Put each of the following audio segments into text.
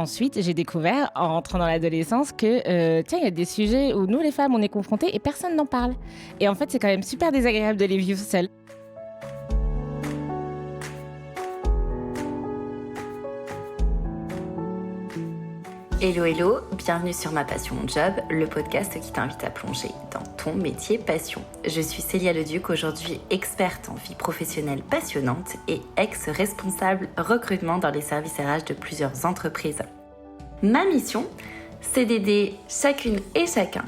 ensuite, j'ai découvert, en rentrant dans l'adolescence, que tiens, il y a des sujets où nous, les femmes, on est confrontées et personne n'en parle. Et en fait, c'est quand même super désagréable de les vivre seules. Hello hello, bienvenue sur Ma Passion Mon Job, le podcast qui t'invite à plonger dans ton métier passion. Je suis Célia Leduc, aujourd'hui experte en vie professionnelle passionnante et ex-responsable recrutement dans les services RH de plusieurs entreprises. Ma mission, c'est d'aider chacune et chacun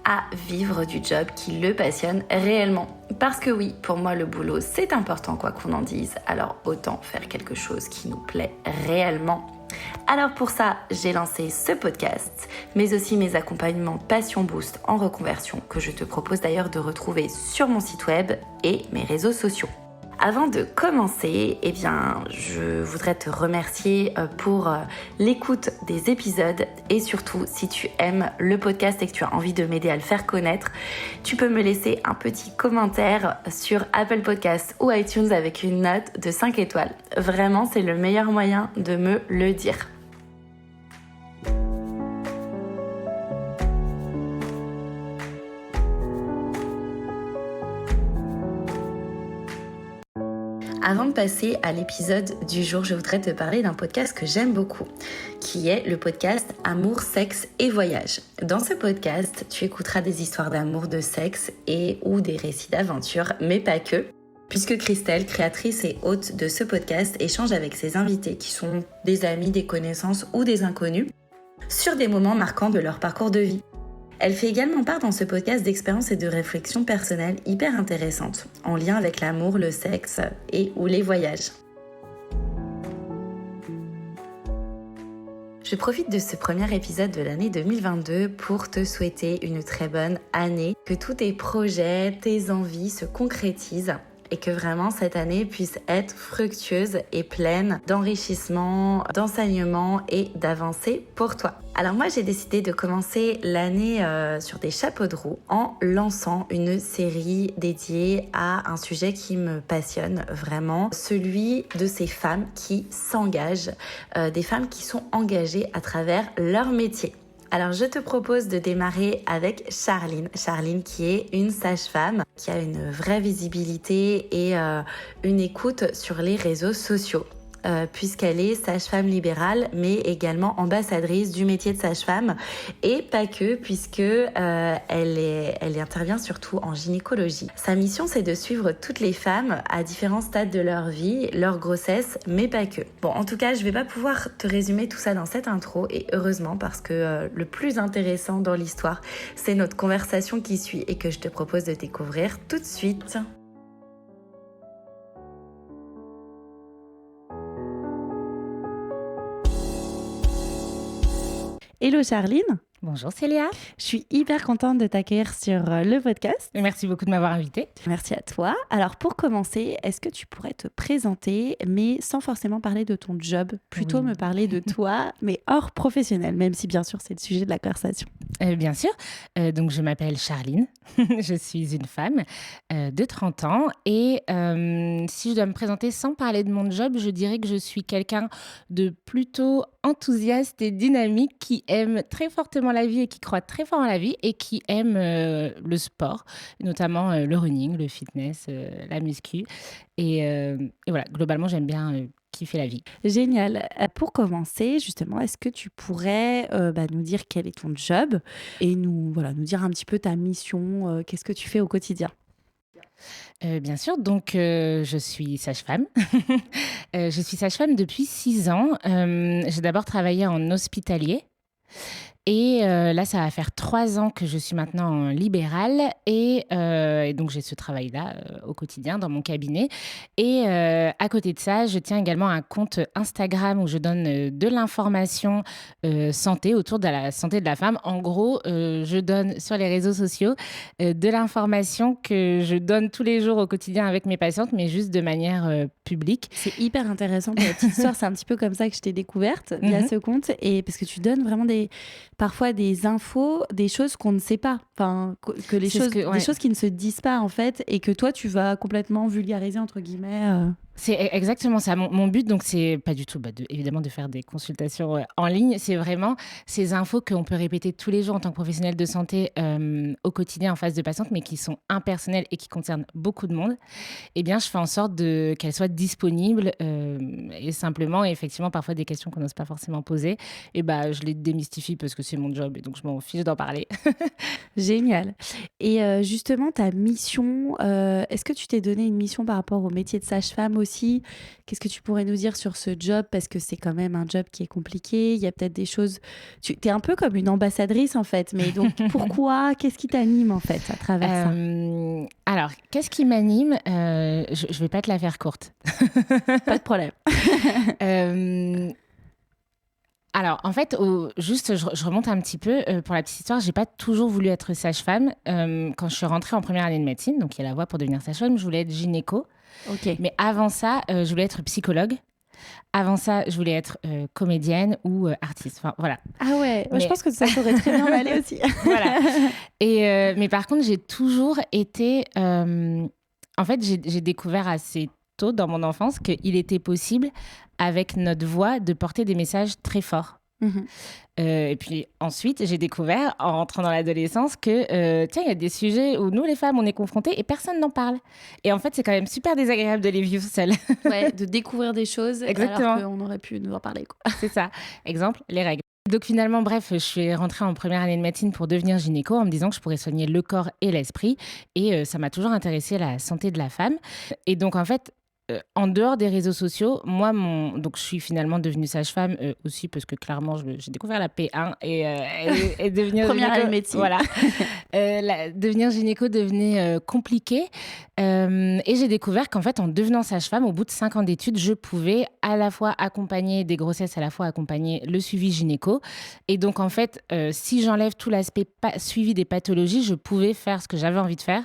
à vivre du job qui le passionne réellement. Parce que oui, pour moi le boulot c'est important quoi qu'on en dise, alors autant faire quelque chose qui nous plaît réellement. Alors pour ça, j'ai lancé ce podcast, mais aussi mes accompagnements Passion Boost en reconversion que je te propose d'ailleurs de retrouver sur mon site web et mes réseaux sociaux. Avant de commencer, je voudrais te remercier pour l'écoute des épisodes et surtout si tu aimes le podcast et que tu as envie de m'aider à le faire connaître, tu peux me laisser un petit commentaire sur Apple Podcasts ou iTunes avec une note de 5 étoiles. Vraiment, c'est le meilleur moyen de me le dire. Avant de passer à l'épisode du jour, je voudrais te parler d'un podcast que j'aime beaucoup, qui est le podcast Amour, sexe et voyage. Dans ce podcast, tu écouteras des histoires d'amour, de sexe ou des récits d'aventure, mais pas que, puisque Christelle, créatrice et hôte de ce podcast, échange avec ses invités qui sont des amis, des connaissances ou des inconnus, sur des moments marquants de leur parcours de vie. Elle fait également part dans ce podcast d'expériences et de réflexions personnelles hyper intéressantes, en lien avec l'amour, le sexe ou les voyages. Je profite de ce premier épisode de l'année 2022 pour te souhaiter une très bonne année, que tous tes projets, tes envies se concrétisent et que vraiment cette année puisse être fructueuse et pleine d'enrichissement, d'enseignement et d'avancées pour toi. Alors moi j'ai décidé de commencer l'année sur des chapeaux de roue en lançant une série dédiée à un sujet qui me passionne vraiment, celui de ces femmes qui s'engagent, des femmes qui sont engagées à travers leur métier. Alors je te propose de démarrer avec Charline. Charline qui est une sage-femme qui a une vraie visibilité et une écoute sur les réseaux sociaux. Puisqu'elle est sage-femme libérale, mais également ambassadrice du métier de sage-femme, et pas que, puisque elle intervient surtout en gynécologie. Sa mission, c'est de suivre toutes les femmes à différents stades de leur vie, leur grossesse, mais pas que. Bon, en tout cas, je vais pas pouvoir te résumer tout ça dans cette intro, et heureusement, parce que le plus intéressant dans l'histoire, c'est notre conversation qui suit, et que je te propose de découvrir tout de suite. Hello Charline. Bonjour Célia. Je suis hyper contente de t'accueillir sur le podcast. Merci beaucoup de m'avoir invitée. Merci à toi. Alors pour commencer, est-ce que tu pourrais te présenter, mais sans forcément parler de ton job, plutôt me parler de toi, mais hors professionnel, même si bien sûr c'est le sujet de la conversation. Bien sûr. Donc je m'appelle Charline. Je suis une femme de 30 ans et si je dois me présenter sans parler de mon job, je dirais que je suis quelqu'un de plutôt enthousiaste et dynamique qui aime très fortement la vie et qui croit très fort en la vie et qui aime le sport, notamment le running, le fitness, la muscu. Et voilà, globalement, j'aime bien kiffer la vie. Génial. Pour commencer, justement, est-ce que tu pourrais nous dire quel est ton job et nous dire un petit peu ta mission, qu'est-ce que tu fais au quotidien ? Bien sûr, donc je suis sage-femme. Je suis sage-femme depuis 6 ans. J'ai d'abord travaillé en hospitalier. Et là, ça va faire 3 ans que je suis maintenant en libéral et donc j'ai ce travail-là au quotidien dans mon cabinet. Et à côté de ça, je tiens également un compte Instagram où je donne de l'information santé autour de la santé de la femme. En gros, je donne sur les réseaux sociaux de l'information que je donne tous les jours au quotidien avec mes patientes, mais juste de manière publique. C'est hyper intéressant pour la petite histoire. C'est un petit peu comme ça que je t'ai découverte via ce compte, et parce que tu donnes vraiment parfois des infos, des choses qu'on ne sait pas, enfin des choses qui ne se disent pas en fait, et que toi tu vas complètement vulgariser entre guillemets. C'est exactement ça. Mon but, donc, c'est pas du tout, évidemment, de faire des consultations en ligne. C'est vraiment ces infos qu'on peut répéter tous les jours en tant que professionnel de santé au quotidien en face de patientes, mais qui sont impersonnelles et qui concernent beaucoup de monde. Eh bien, je fais en sorte qu'elles soient disponibles et simplement, et effectivement, parfois des questions qu'on n'ose pas forcément poser. Et je les démystifie parce que c'est mon job et donc je m'en fiche d'en parler. Génial. Et justement, ta mission, est-ce que tu t'es donné une mission par rapport au métier de sage-femme aussi? Qu'est-ce que tu pourrais nous dire sur ce job? Parce que c'est quand même un job qui est compliqué. Il y a peut-être des choses... Tu es un peu comme une ambassadrice, en fait. Mais donc, pourquoi? Qu'est-ce qui t'anime, en fait, à travers ça? Alors, qu'est-ce qui m'anime? Je vais pas te la faire courte. Pas de problème. Alors, en fait, juste, je remonte un petit peu. Pour la petite histoire, j'ai pas toujours voulu être sage-femme. Quand je suis rentrée en première année de médecine, donc il y a la voie pour devenir sage-femme, je voulais être gynéco. Ok. Mais avant ça, je voulais être psychologue. Avant ça, je voulais être comédienne ou artiste. Enfin, voilà. Ah ouais, je pense que ça pourrait très bien m'aller aussi. Voilà. Mais par contre, j'ai toujours été... En fait, j'ai découvert assez tôt dans mon enfance qu'il était possible, avec notre voix, de porter des messages très forts. Et puis ensuite, j'ai découvert, en rentrant dans l'adolescence, que tiens, il y a des sujets où nous, les femmes, on est confrontées et personne n'en parle. Et en fait, c'est quand même super désagréable de les vivre seules. Ouais, de découvrir des choses. Exactement. Alors qu'on aurait pu nous en parler, quoi. C'est ça. Exemple, les règles. Donc finalement, bref, je suis rentrée en première année de médecine pour devenir gynéco en me disant que je pourrais soigner le corps et l'esprit. Et ça m'a toujours intéressée, la santé de la femme. Et donc en fait, en dehors des réseaux sociaux, moi, donc je suis finalement devenue sage-femme aussi parce que clairement, j'ai découvert la P1 et devenir première gynéco, année de médecine. Voilà. Devenir gynéco devenait compliqué. Et j'ai découvert qu'en fait, en devenant sage-femme, au bout de 5 ans d'études, je pouvais à la fois accompagner des grossesses, à la fois accompagner le suivi gynéco. Et donc, en fait, si j'enlève tout l'aspect suivi des pathologies, je pouvais faire ce que j'avais envie de faire.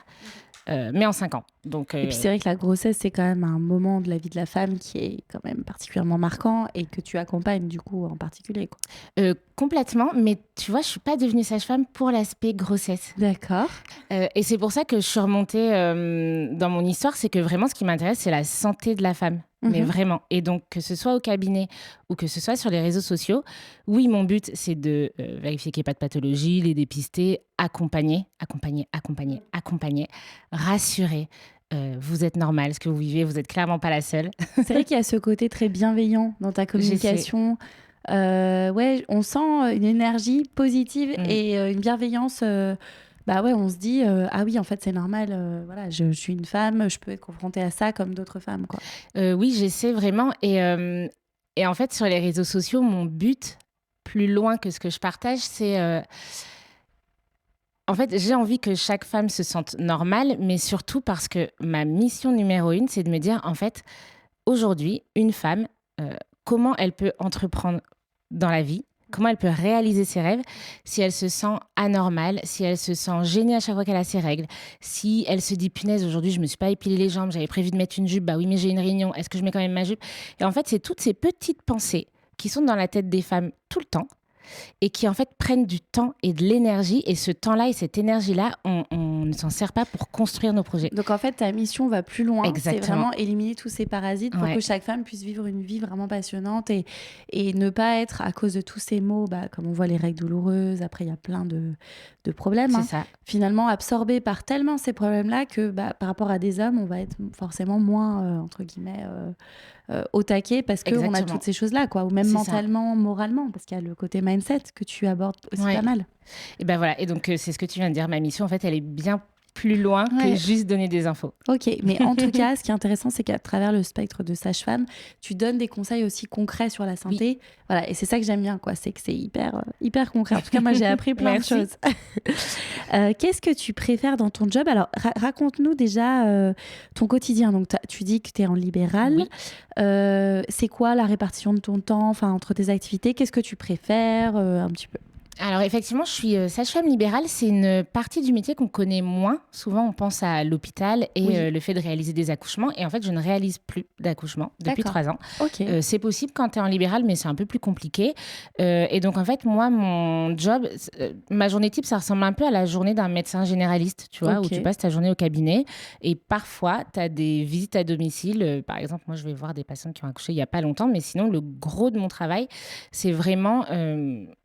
Mais en 5 ans. Donc, Et puis c'est vrai que la grossesse, c'est quand même un moment de la vie de la femme qui est quand même particulièrement marquant et que tu accompagnes du coup en particulier, quoi. Complètement, mais tu vois, je suis pas devenue sage-femme pour l'aspect grossesse. D'accord. Et c'est pour ça que je suis remontée dans mon histoire, c'est que vraiment ce qui m'intéresse, c'est la santé de la femme. Mais vraiment. Et donc, que ce soit au cabinet ou que ce soit sur les réseaux sociaux, oui, mon but, c'est de vérifier qu'il n'y ait pas de pathologie, les dépister, accompagner, rassurer. Vous êtes normal, ce que vous vivez, vous n'êtes clairement pas la seule. C'est vrai qu'il y a ce côté très bienveillant dans ta communication. Ouais, on sent une énergie positive et une bienveillance. Ouais, on se dit ah oui, en fait c'est normal, voilà, je suis une femme, je peux être confrontée à ça comme d'autres femmes, quoi. Oui, j'essaie vraiment et en fait sur les réseaux sociaux, mon but, plus loin que ce que je partage, c'est en fait, j'ai envie que chaque femme se sente normale, mais surtout parce que ma mission numéro 1, c'est de me dire, en fait, aujourd'hui, une femme, comment elle peut entreprendre dans la vie, comment elle peut réaliser ses rêves si elle se sent anormale, si elle se sent gênée à chaque fois qu'elle a ses règles, si elle se dit, punaise, aujourd'hui, je ne me suis pas épilé les jambes, j'avais prévu de mettre une jupe, bah oui, mais j'ai une réunion, est-ce que je mets quand même ma jupe? Et en fait, c'est toutes ces petites pensées qui sont dans la tête des femmes tout le temps, et qui en fait prennent du temps et de l'énergie, et ce temps-là et cette énergie-là, on ne s'en sert pas pour construire nos projets. Donc en fait, ta mission va plus loin. Exactement. C'est vraiment éliminer tous ces parasites pour que chaque femme puisse vivre une vie vraiment passionnante et ne pas être, à cause de tous ces maux, comme on voit les règles douloureuses, après il y a plein de problèmes, C'est ça. Finalement absorbée par tellement ces problèmes-là que par rapport à des hommes, on va être forcément moins, entre guillemets, au taquet parce qu'on a toutes ces choses-là, quoi. Ou même mentalement, moralement, parce qu'il y a le côté mindset que tu abordes aussi pas mal. Et voilà. Et donc, c'est ce que tu viens de dire. Ma mission, en fait, elle est bien plus loin que juste donner des infos. Ok, mais en tout cas, ce qui est intéressant, c'est qu'à travers le spectre de sage-femme, tu donnes des conseils aussi concrets sur la santé. Oui. Voilà, et c'est ça que j'aime bien, quoi. C'est que c'est hyper concret. En tout cas, moi, j'ai appris plein de choses. Qu'est-ce que tu préfères dans ton job? Alors, raconte-nous déjà ton quotidien. Donc, tu dis que tu es en libéral. Oui. C'est quoi la répartition de ton temps, entre tes activités? Qu'est-ce que tu préfères un petit peu? Alors effectivement, je suis sage-femme libérale. C'est une partie du métier qu'on connaît moins. Souvent, on pense à l'hôpital et Oui. le fait de réaliser des accouchements. Et en fait, je ne réalise plus d'accouchements depuis D'accord. 3 ans. Ok. C'est possible quand tu es en libéral, mais c'est un peu plus compliqué. Et donc, en fait, moi, mon job, ma journée type, ça ressemble un peu à la journée d'un médecin généraliste, tu vois, où Ok. tu passes ta journée au cabinet. Et parfois, tu as des visites à domicile. Par exemple, moi, je vais voir des patientes qui ont accouché il n'y a pas longtemps. Mais sinon, le gros de mon travail, c'est vraiment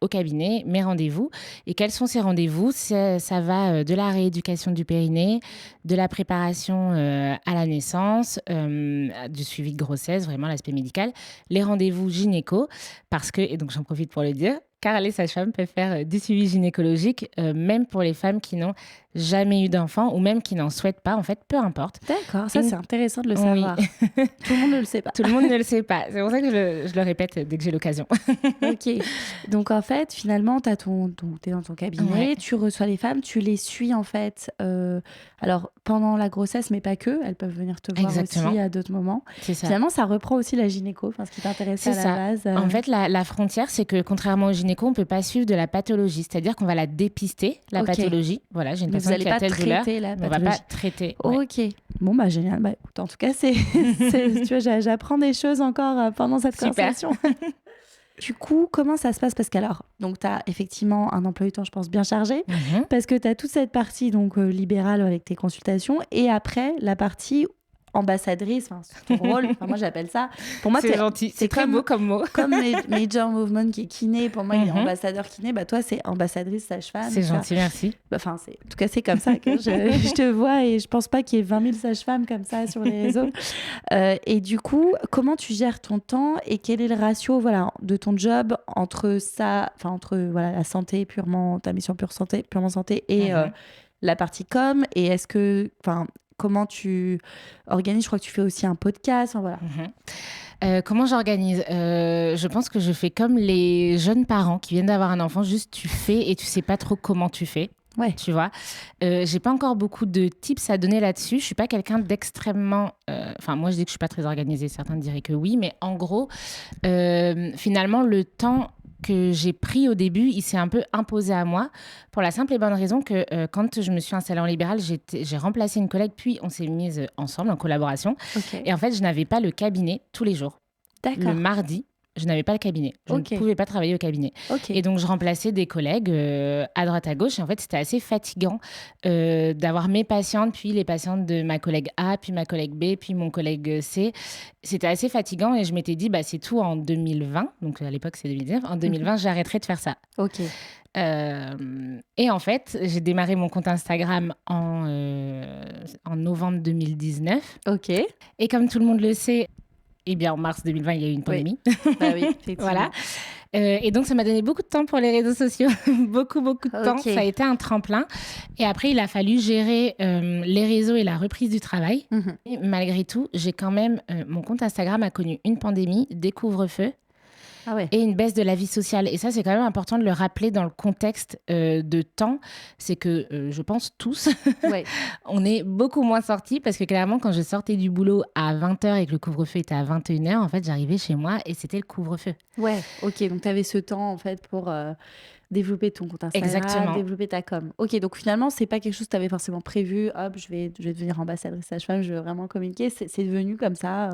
au cabinet, mes rendez-vous. Et quels sont ces rendez-vous? Ça va de la rééducation du périnée, de la préparation à la naissance, du suivi de grossesse, vraiment l'aspect médical, les rendez-vous gynéco, parce que, et donc j'en profite pour le dire, car les sages-femmes peuvent faire du suivi gynécologique, même pour les femmes qui n'ont jamais eu d'enfant ou même qui n'en souhaitent pas, en fait, peu importe. D'accord, ça c'est intéressant de le Oui. savoir. Tout le monde ne le sait pas. Tout le monde ne le sait pas. C'est pour ça que je le répète dès que j'ai l'occasion. Ok. Donc en fait, finalement, t'es dans ton cabinet, Ouais. tu reçois les femmes, tu les suis en fait. Alors pendant la grossesse, mais pas que, elles peuvent venir te voir Exactement. aussi à d'autres moments. C'est ça. Finalement, ça reprend aussi la gynéco, enfin, ce qui t'intéressait à C'est la ça. base. En fait, la frontière, c'est que contrairement au gynéco, on ne peut pas suivre de la pathologie. C'est-à-dire qu'on va la dépister, la Ok. pathologie. Voilà, j'ai une Mais vous personne n'allez qui a pas telle douleur. traiter la Mais on ne va pathologie. pas traiter. Ouais. Ok. Bon, bah génial. Bah, écoute, en tout cas, tu vois, j'apprends des choses encore pendant cette Super. conversation. Du coup, comment ça se passe? Parce qu'alors, donc tu as effectivement un emploi du temps, je pense, bien chargé, parce que tu as toute cette partie donc libérale avec tes consultations, et après, la partie ambassadrice, enfin, c'est ton rôle, enfin, moi j'appelle ça. Pour moi, C'est gentil. C'est très beau comme mot. Comme Major Movement qui est kiné, pour moi, il est ambassadeur kiné, bah toi, c'est ambassadrice sage-femme. C'est gentil, merci. Enfin, en tout cas, c'est comme ça que je te vois, et je pense pas qu'il y ait 20 000 sages-femmes comme ça sur les réseaux. Et du coup, comment tu gères ton temps et quel est le ratio, voilà, de ton job entre ça, enfin entre voilà la santé purement, ta mission purement santé et la partie com, et est-ce que, enfin, comment tu organises? Je crois que tu fais aussi un podcast, enfin, voilà. Comment j'organise? Je pense que je fais comme les jeunes parents qui viennent d'avoir un enfant, juste tu fais et tu sais pas trop comment tu fais. Ouais. Tu vois, j'ai pas encore beaucoup de tips à donner là-dessus. Je suis pas quelqu'un d'extrêmement. Enfin, moi, je dis que je suis pas très organisée. Certains diraient que oui, mais en gros, finalement, le temps que j'ai pris au début, il s'est un peu imposé à moi pour la simple et bonne raison que quand je me suis installée en libéral, j'ai remplacé une collègue, puis on s'est mises ensemble en collaboration. Ok. Et en fait, je n'avais pas le cabinet tous les jours. D'accord. Le mardi, je n'avais pas le cabinet. Je Ok. ne pouvais pas travailler au cabinet. Ok. Et donc, je remplaçais des collègues à droite, à gauche. Et en fait, c'était assez fatigant d'avoir mes patientes, puis les patientes de ma collègue A, puis ma collègue B, puis mon collègue C. C'était assez fatigant et je m'étais dit, bah, c'est tout en 2020. Donc, à l'époque, c'est 2019. En 2020, j'arrêterai de faire ça. Ok. Et en fait, j'ai démarré mon compte Instagram en novembre 2019. Ok. Et comme tout le monde le sait, eh bien, en mars 2020, il y a eu une pandémie. Bah oui, effectivement. Voilà. Et donc, ça m'a donné beaucoup de temps pour les réseaux sociaux. beaucoup de temps. Ok. Ça a été un tremplin. Et après, il a fallu gérer les réseaux et la reprise du travail. Et malgré tout, j'ai quand même... mon compte Instagram a connu une pandémie, des couvre-feux Ah ouais. et une baisse de la vie sociale. Et ça, c'est quand même important de le rappeler dans le contexte de temps. C'est que, je pense tous, Ouais. on est beaucoup moins sortis parce que clairement, quand je sortais du boulot à 20h et que le couvre-feu était à 21h, en fait, j'arrivais chez moi et c'était le couvre-feu. Ouais, ok, donc tu avais ce temps en fait pour développer ton compte Instagram, Exactement. développer ta com. Ok, donc finalement, c'est pas quelque chose que tu avais forcément prévu, hop, je vais devenir ambassadrice sage-femme, je veux vraiment communiquer, c'est devenu comme ça.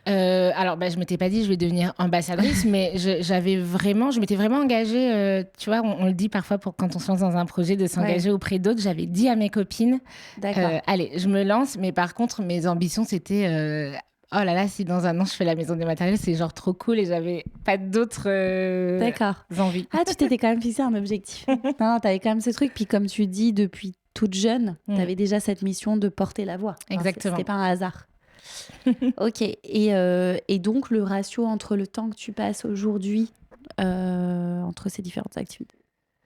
Alors, je m'étais pas dit je vais devenir ambassadrice, mais je m'étais vraiment engagée. Tu vois, on le dit parfois pour quand on se lance dans un projet de s'engager auprès d'autres. J'avais dit à mes copines, allez, je me lance, mais par contre, mes ambitions, c'était oh là là, si dans un an je fais la maison des matériels, c'est genre trop cool et j'avais pas d'autres envies. Ah, tu t'étais quand même fixé un objectif. Non, t'avais quand même ce truc, puis comme tu dis, depuis toute jeune, t'avais déjà cette mission de porter la voix. Enfin, exactement. C'était pas un hasard. Ok, et donc le ratio entre le temps que tu passes aujourd'hui entre ces différentes activités?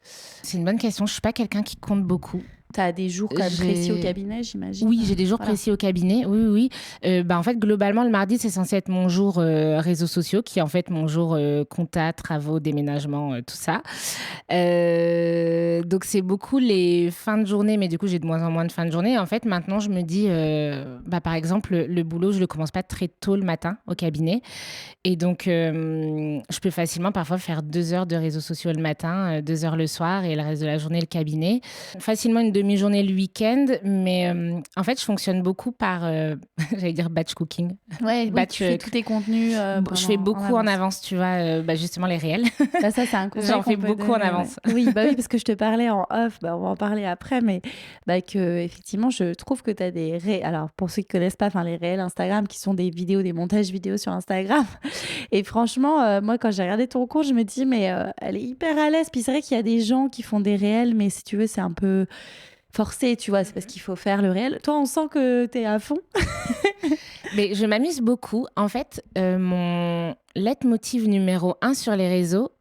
C'est une bonne question. Je suis pas quelqu'un qui compte beaucoup. Tu as des jours quand même précis au cabinet, j'imagine. Oui, j'ai des jours précis au cabinet. Oui. En fait, globalement, le mardi, c'est censé être mon jour réseaux sociaux, qui est en fait mon jour compta, travaux, déménagement, tout ça. Donc, c'est beaucoup les fins de journée, mais du coup, j'ai de moins en moins de fins de journée. En fait, maintenant, je me dis, par exemple, le boulot, je le commence pas très tôt le matin au cabinet. Et donc, je peux facilement parfois faire 2 heures de réseaux sociaux le matin, 2 heures le soir et le reste de la journée, le cabinet. Facilement une demi-journée le week-end, mais en fait, je fonctionne beaucoup par, j'allais dire batch cooking. Ouais, tu fais tous tes contenus. Je fais beaucoup en avance, tu vois, justement les réels. Ça, c'est un conseil. J'en fais beaucoup en avance. Ouais. Oui, parce que je te parlais en off, on va en parler après, mais que effectivement, je trouve que tu as des alors pour ceux qui connaissent pas, les réels Instagram, qui sont des vidéos, des montages vidéo sur Instagram. Et franchement, moi, quand j'ai regardé ton compte, je me dis, mais elle est hyper à l'aise. Puis c'est vrai qu'il y a des gens qui font des réels, mais si tu veux, c'est un peu forcé, tu vois, c'est parce qu'il faut faire le réel. Toi, on sent que t'es à fond. Mais je m'amuse beaucoup. En fait, mon leitmotiv numéro 1 sur les réseaux,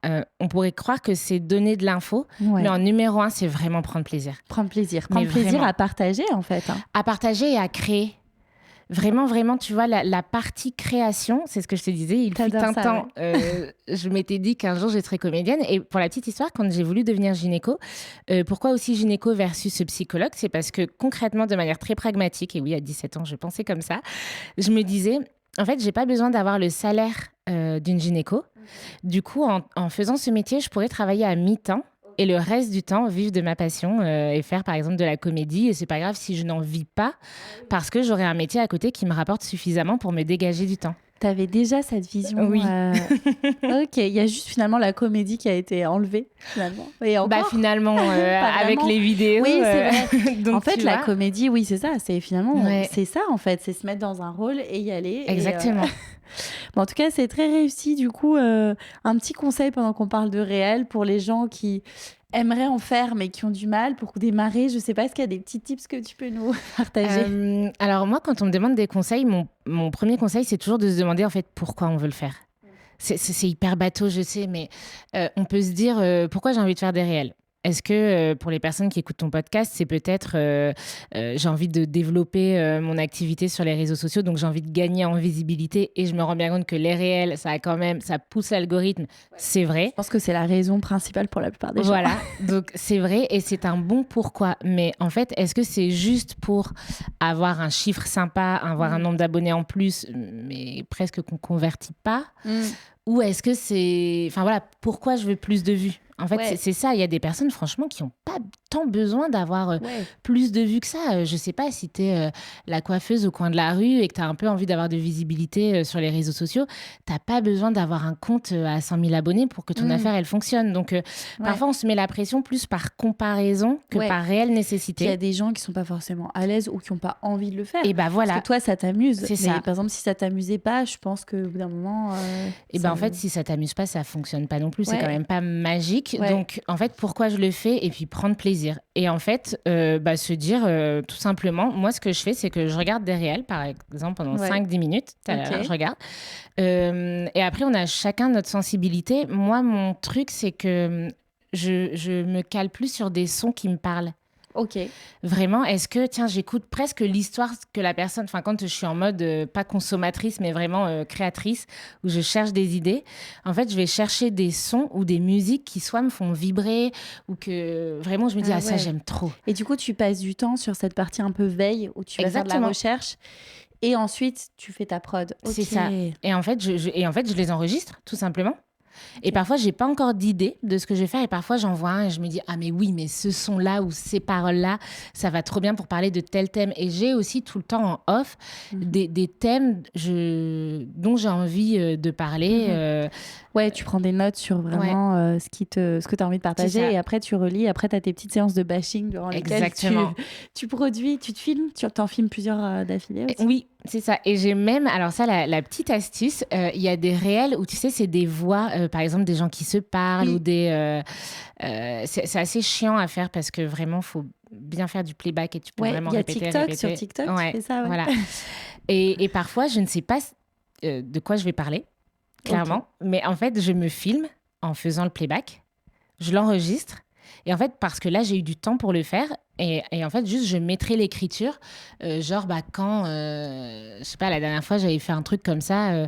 on pourrait croire que c'est donner de l'info, mais en numéro 1, c'est vraiment prendre plaisir. Prendre plaisir à partager, en fait. À partager et à créer. Vraiment, tu vois, la partie création, c'est ce que je te disais, il fut un temps, je m'étais dit qu'un jour je serais comédienne. Et pour la petite histoire, quand j'ai voulu devenir gynéco, pourquoi aussi gynéco versus psychologue ? C'est parce que concrètement, de manière très pragmatique, et oui, à 17 ans, je pensais comme ça, je me disais, en fait, j'ai pas besoin d'avoir le salaire d'une gynéco. Du coup, en faisant ce métier, je pourrais travailler à mi-temps. Et le reste du temps, vivre de ma passion et faire par exemple de la comédie. Et c'est pas grave si je n'en vis pas, parce que j'aurai un métier à côté qui me rapporte suffisamment pour me dégager du temps. T'avais déjà cette vision. Oui. Ok, il y a juste finalement la comédie qui a été enlevée finalement. Et encore finalement, avec les vidéos. Oui, c'est vrai. Donc, en fait, la comédie, oui, c'est ça. C'est finalement, c'est ça en fait, c'est se mettre dans un rôle et y aller. Exactement. Bon, en tout cas, c'est très réussi. Du coup, un petit conseil pendant qu'on parle de réel pour les gens qui aimeraient en faire mais qui ont du mal pour démarrer. Je sais pas, est-ce qu'il y a des petits tips que tu peux nous partager ? Alors moi, quand on me demande des conseils, mon premier conseil, c'est toujours de se demander en fait pourquoi on veut le faire. C'est hyper bateau, je sais, mais on peut se dire pourquoi j'ai envie de faire des réels. Est-ce que pour les personnes qui écoutent ton podcast, c'est peut-être j'ai envie de développer mon activité sur les réseaux sociaux, donc j'ai envie de gagner en visibilité et je me rends bien compte que les réels, ça pousse l'algorithme, c'est vrai. Je pense que c'est la raison principale pour la plupart des gens. Voilà, donc c'est vrai et c'est un bon pourquoi. Mais en fait, est-ce que c'est juste pour avoir un chiffre sympa, avoir un nombre d'abonnés en plus, mais presque qu'on ne convertit pas Ou est-ce que c'est... Enfin voilà, pourquoi je veux plus de vues ? En fait, c'est ça. Il y a des personnes, franchement, qui n'ont pas tant besoin d'avoir plus de vues que ça. Je ne sais pas si tu es la coiffeuse au coin de la rue et que tu as un peu envie d'avoir de visibilité sur les réseaux sociaux. Tu n'as pas besoin d'avoir un compte à 100 000 abonnés pour que ton affaire, elle fonctionne. Donc, parfois, on se met la pression plus par comparaison que par réelle nécessité. Il y a des gens qui ne sont pas forcément à l'aise ou qui n'ont pas envie de le faire. Et voilà. Parce que toi, ça t'amuse. C'est ça. Par exemple, si ça ne t'amusait pas, je pense qu'au bout d'un moment... en fait, si ça ne t'amuse pas, ça ne fonctionne pas non plus. C'est quand même pas magique. Donc, en fait, pourquoi je le fais ? Et puis, prendre plaisir. Et en fait, se dire tout simplement, moi, ce que je fais, c'est que je regarde des réels, par exemple, pendant 5-10 minutes. Je regarde. Et après, on a chacun notre sensibilité. Moi, mon truc, c'est que je me cale plus sur des sons qui me parlent. Ok. Vraiment, est-ce que, j'écoute presque l'histoire que la personne... Enfin, quand je suis en mode, pas consommatrice, mais vraiment créatrice, où je cherche des idées, en fait, je vais chercher des sons ou des musiques qui soit me font vibrer, ou que vraiment, je me dis, ça, j'aime trop. Et du coup, tu passes du temps sur cette partie un peu veille, où tu vas faire de la recherche, et ensuite, tu fais ta prod. C'est ça. Et en fait, je les enregistre, tout simplement. Et parfois, j'ai pas encore d'idée de ce que je vais faire. Et parfois, j'en vois un et je me dis, ah mais oui, mais ce son-là ou ces paroles-là, ça va trop bien pour parler de tel thème. Et j'ai aussi tout le temps en off des thèmes dont j'ai envie de parler. Ouais, tu prends des notes sur vraiment ce que tu as envie de partager. Et après, tu relis. Après, tu as tes petites séances de bashing durant lesquelles tu produis, tu te filmes. Tu t'en filmes plusieurs d'affilée aussi. Oui, c'est ça. Et j'ai même, alors ça, la petite astuce, il y a des réels où tu sais, c'est des voix, par exemple, des gens qui se parlent ou des... c'est assez chiant à faire parce que vraiment, il faut bien faire du playback et tu peux vraiment répéter. Il y a TikTok, sur TikTok, tu fais ça. Voilà. Et parfois, je ne sais pas de quoi je vais parler, clairement. Mais en fait, je me filme en faisant le playback, je l'enregistre. Et en fait, parce que là, j'ai eu du temps pour le faire. Et en fait, juste, je mettrai l'écriture. Genre, quand, je sais pas, la dernière fois, j'avais fait un truc comme ça.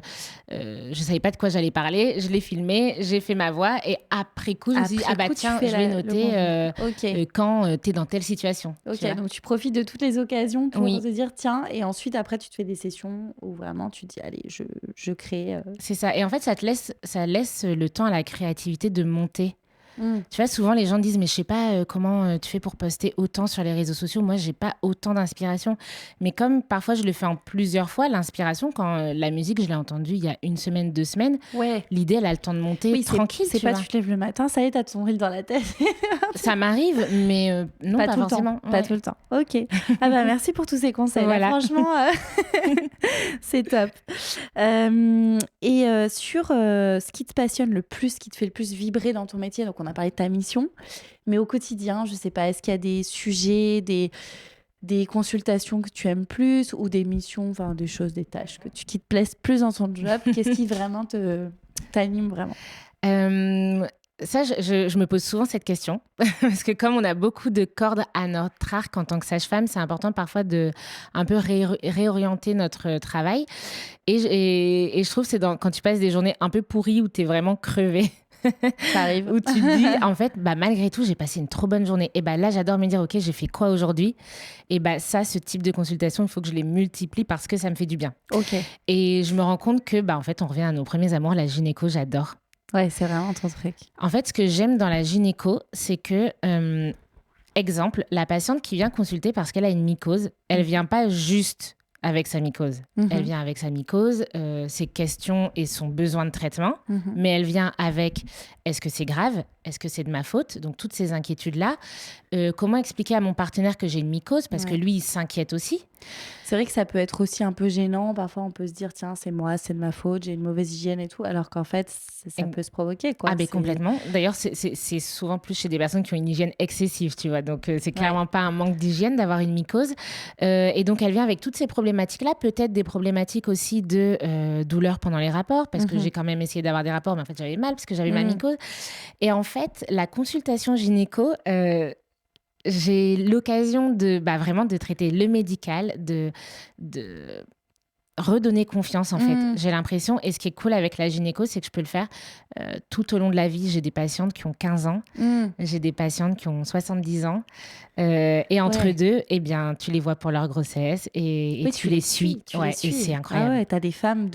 Je savais pas de quoi j'allais parler. Je l'ai filmé, j'ai fait ma voix. Et après coup, je me suis dit, tiens, je vais noter quand tu es dans telle situation. Ok, donc tu profites de toutes les occasions pour Oui. te dire, tiens, et ensuite, après, tu te fais des sessions où vraiment tu te dis, allez, je crée. C'est ça. Et en fait, ça laisse le temps à la créativité de monter. Tu vois, souvent les gens disent mais je sais pas comment tu fais pour poster autant sur les réseaux sociaux. Moi, j'ai pas autant d'inspiration. Mais comme parfois je le fais en plusieurs fois, l'inspiration, quand la musique, je l'ai entendue il y a 1 semaine, 2 semaines, l'idée, elle a le temps de monter tranquille. C'est pas tu te lèves le matin, ça y est, t'as ton reel dans la tête. Ça m'arrive, mais non, pas tout forcément. Le temps. Pas tout le temps. Ok. Merci pour tous ces conseils. Voilà. Là, franchement, c'est top. Et sur ce qui te passionne le plus, ce qui te fait le plus vibrer dans ton métier, donc on a parlé de ta mission, mais au quotidien, je sais pas, est-ce qu'il y a des sujets, des consultations que tu aimes plus ou des missions, enfin des choses, des tâches qui te plaisent plus dans ton job? Qu'est-ce qui vraiment t'anime vraiment? Ça, je me pose souvent cette question parce que comme on a beaucoup de cordes à notre arc en tant que sage-femme, c'est important parfois de un peu réorienter notre travail. Et je trouve que c'est quand tu passes des journées un peu pourries où tu es vraiment crevé. Ça arrive. Où tu te dis, en fait, malgré tout, j'ai passé une trop bonne journée. Et là, j'adore me dire, ok, j'ai fait quoi aujourd'hui? Et ça, ce type de consultation, il faut que je les multiplie parce que ça me fait du bien. Ok. Et je me rends compte que, en fait, on revient à nos premiers amours, la gynéco, j'adore. Ouais, c'est vraiment ton truc. En fait, ce que j'aime dans la gynéco, c'est que, exemple, la patiente qui vient consulter parce qu'elle a une mycose, elle vient pas juste avec sa mycose. Elle vient avec sa mycose, ses questions et son besoin de traitement, mais elle vient avec est-ce que c'est grave? Est-ce que c'est de ma faute? Donc toutes ces inquiétudes-là. Comment expliquer à mon partenaire que j'ai une mycose? Parce que lui, il s'inquiète aussi. C'est vrai que ça peut être aussi un peu gênant. Parfois, on peut se dire, tiens, c'est moi, c'est de ma faute, j'ai une mauvaise hygiène et tout. Alors qu'en fait, ça peut se provoquer, quoi. Ah, complètement. D'ailleurs, c'est souvent plus chez des personnes qui ont une hygiène excessive, tu vois. Donc, c'est clairement pas un manque d'hygiène d'avoir une mycose. Et donc, elle vient avec toutes ces problématiques-là. Peut-être des problématiques aussi de douleur pendant les rapports, parce que j'ai quand même essayé d'avoir des rapports, mais en fait, j'avais mal parce que j'avais ma mycose. Et en fait, la consultation gynéco... j'ai l'occasion de vraiment de traiter le médical, de redonner confiance en fait. J'ai l'impression, et ce qui est cool avec la gynéco, c'est que je peux le faire tout au long de la vie. J'ai des patientes qui ont 15 ans, j'ai des patientes qui ont 70 ans, et entre deux, tu les vois pour leur grossesse et tu les suis. Et c'est incroyable. Ah ouais, t'as des femmes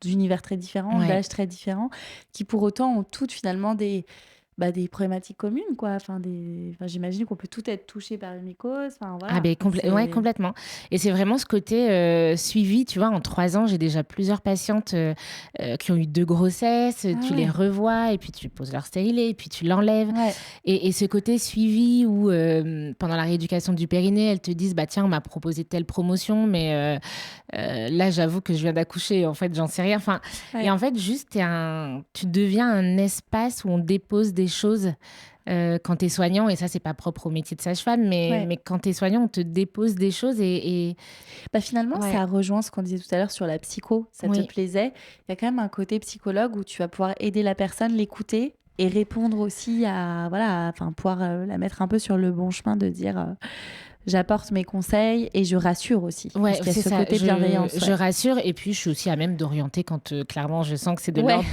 d'univers très différents, d'âges très différents, qui pour autant ont toutes finalement des problématiques communes, quoi. J'imagine qu'on peut tout être touché par une mycose. Voilà. Complètement. Et c'est vraiment ce côté suivi. Tu vois, en 3 ans, j'ai déjà plusieurs patientes qui ont eu 2 grossesses. Tu les revois et puis tu poses leur stérilet et puis tu l'enlèves. Ouais. Et ce côté suivi où, pendant la rééducation du périnée, elles te disent, tiens, on m'a proposé telle promotion, mais là, j'avoue que je viens d'accoucher. En fait, j'en sais rien. Et en fait, juste, tu deviens un espace où on dépose des choses quand tu es soignant, et ça, c'est pas propre au métier de sage-femme, mais quand tu es soignant, on te dépose des choses et... finalement, ça rejoint ce qu'on disait tout à l'heure sur la psycho. Ça te plaisait. Il y a quand même un côté psychologue où tu vas pouvoir aider la personne, l'écouter et répondre aussi pouvoir la mettre un peu sur le bon chemin de dire... j'apporte mes conseils et je rassure aussi. Ouais, parce qu'il y a c'est ce côté bienveillance. Je rassure, et puis je suis aussi à même d'orienter quand clairement je sens que c'est de l'ordre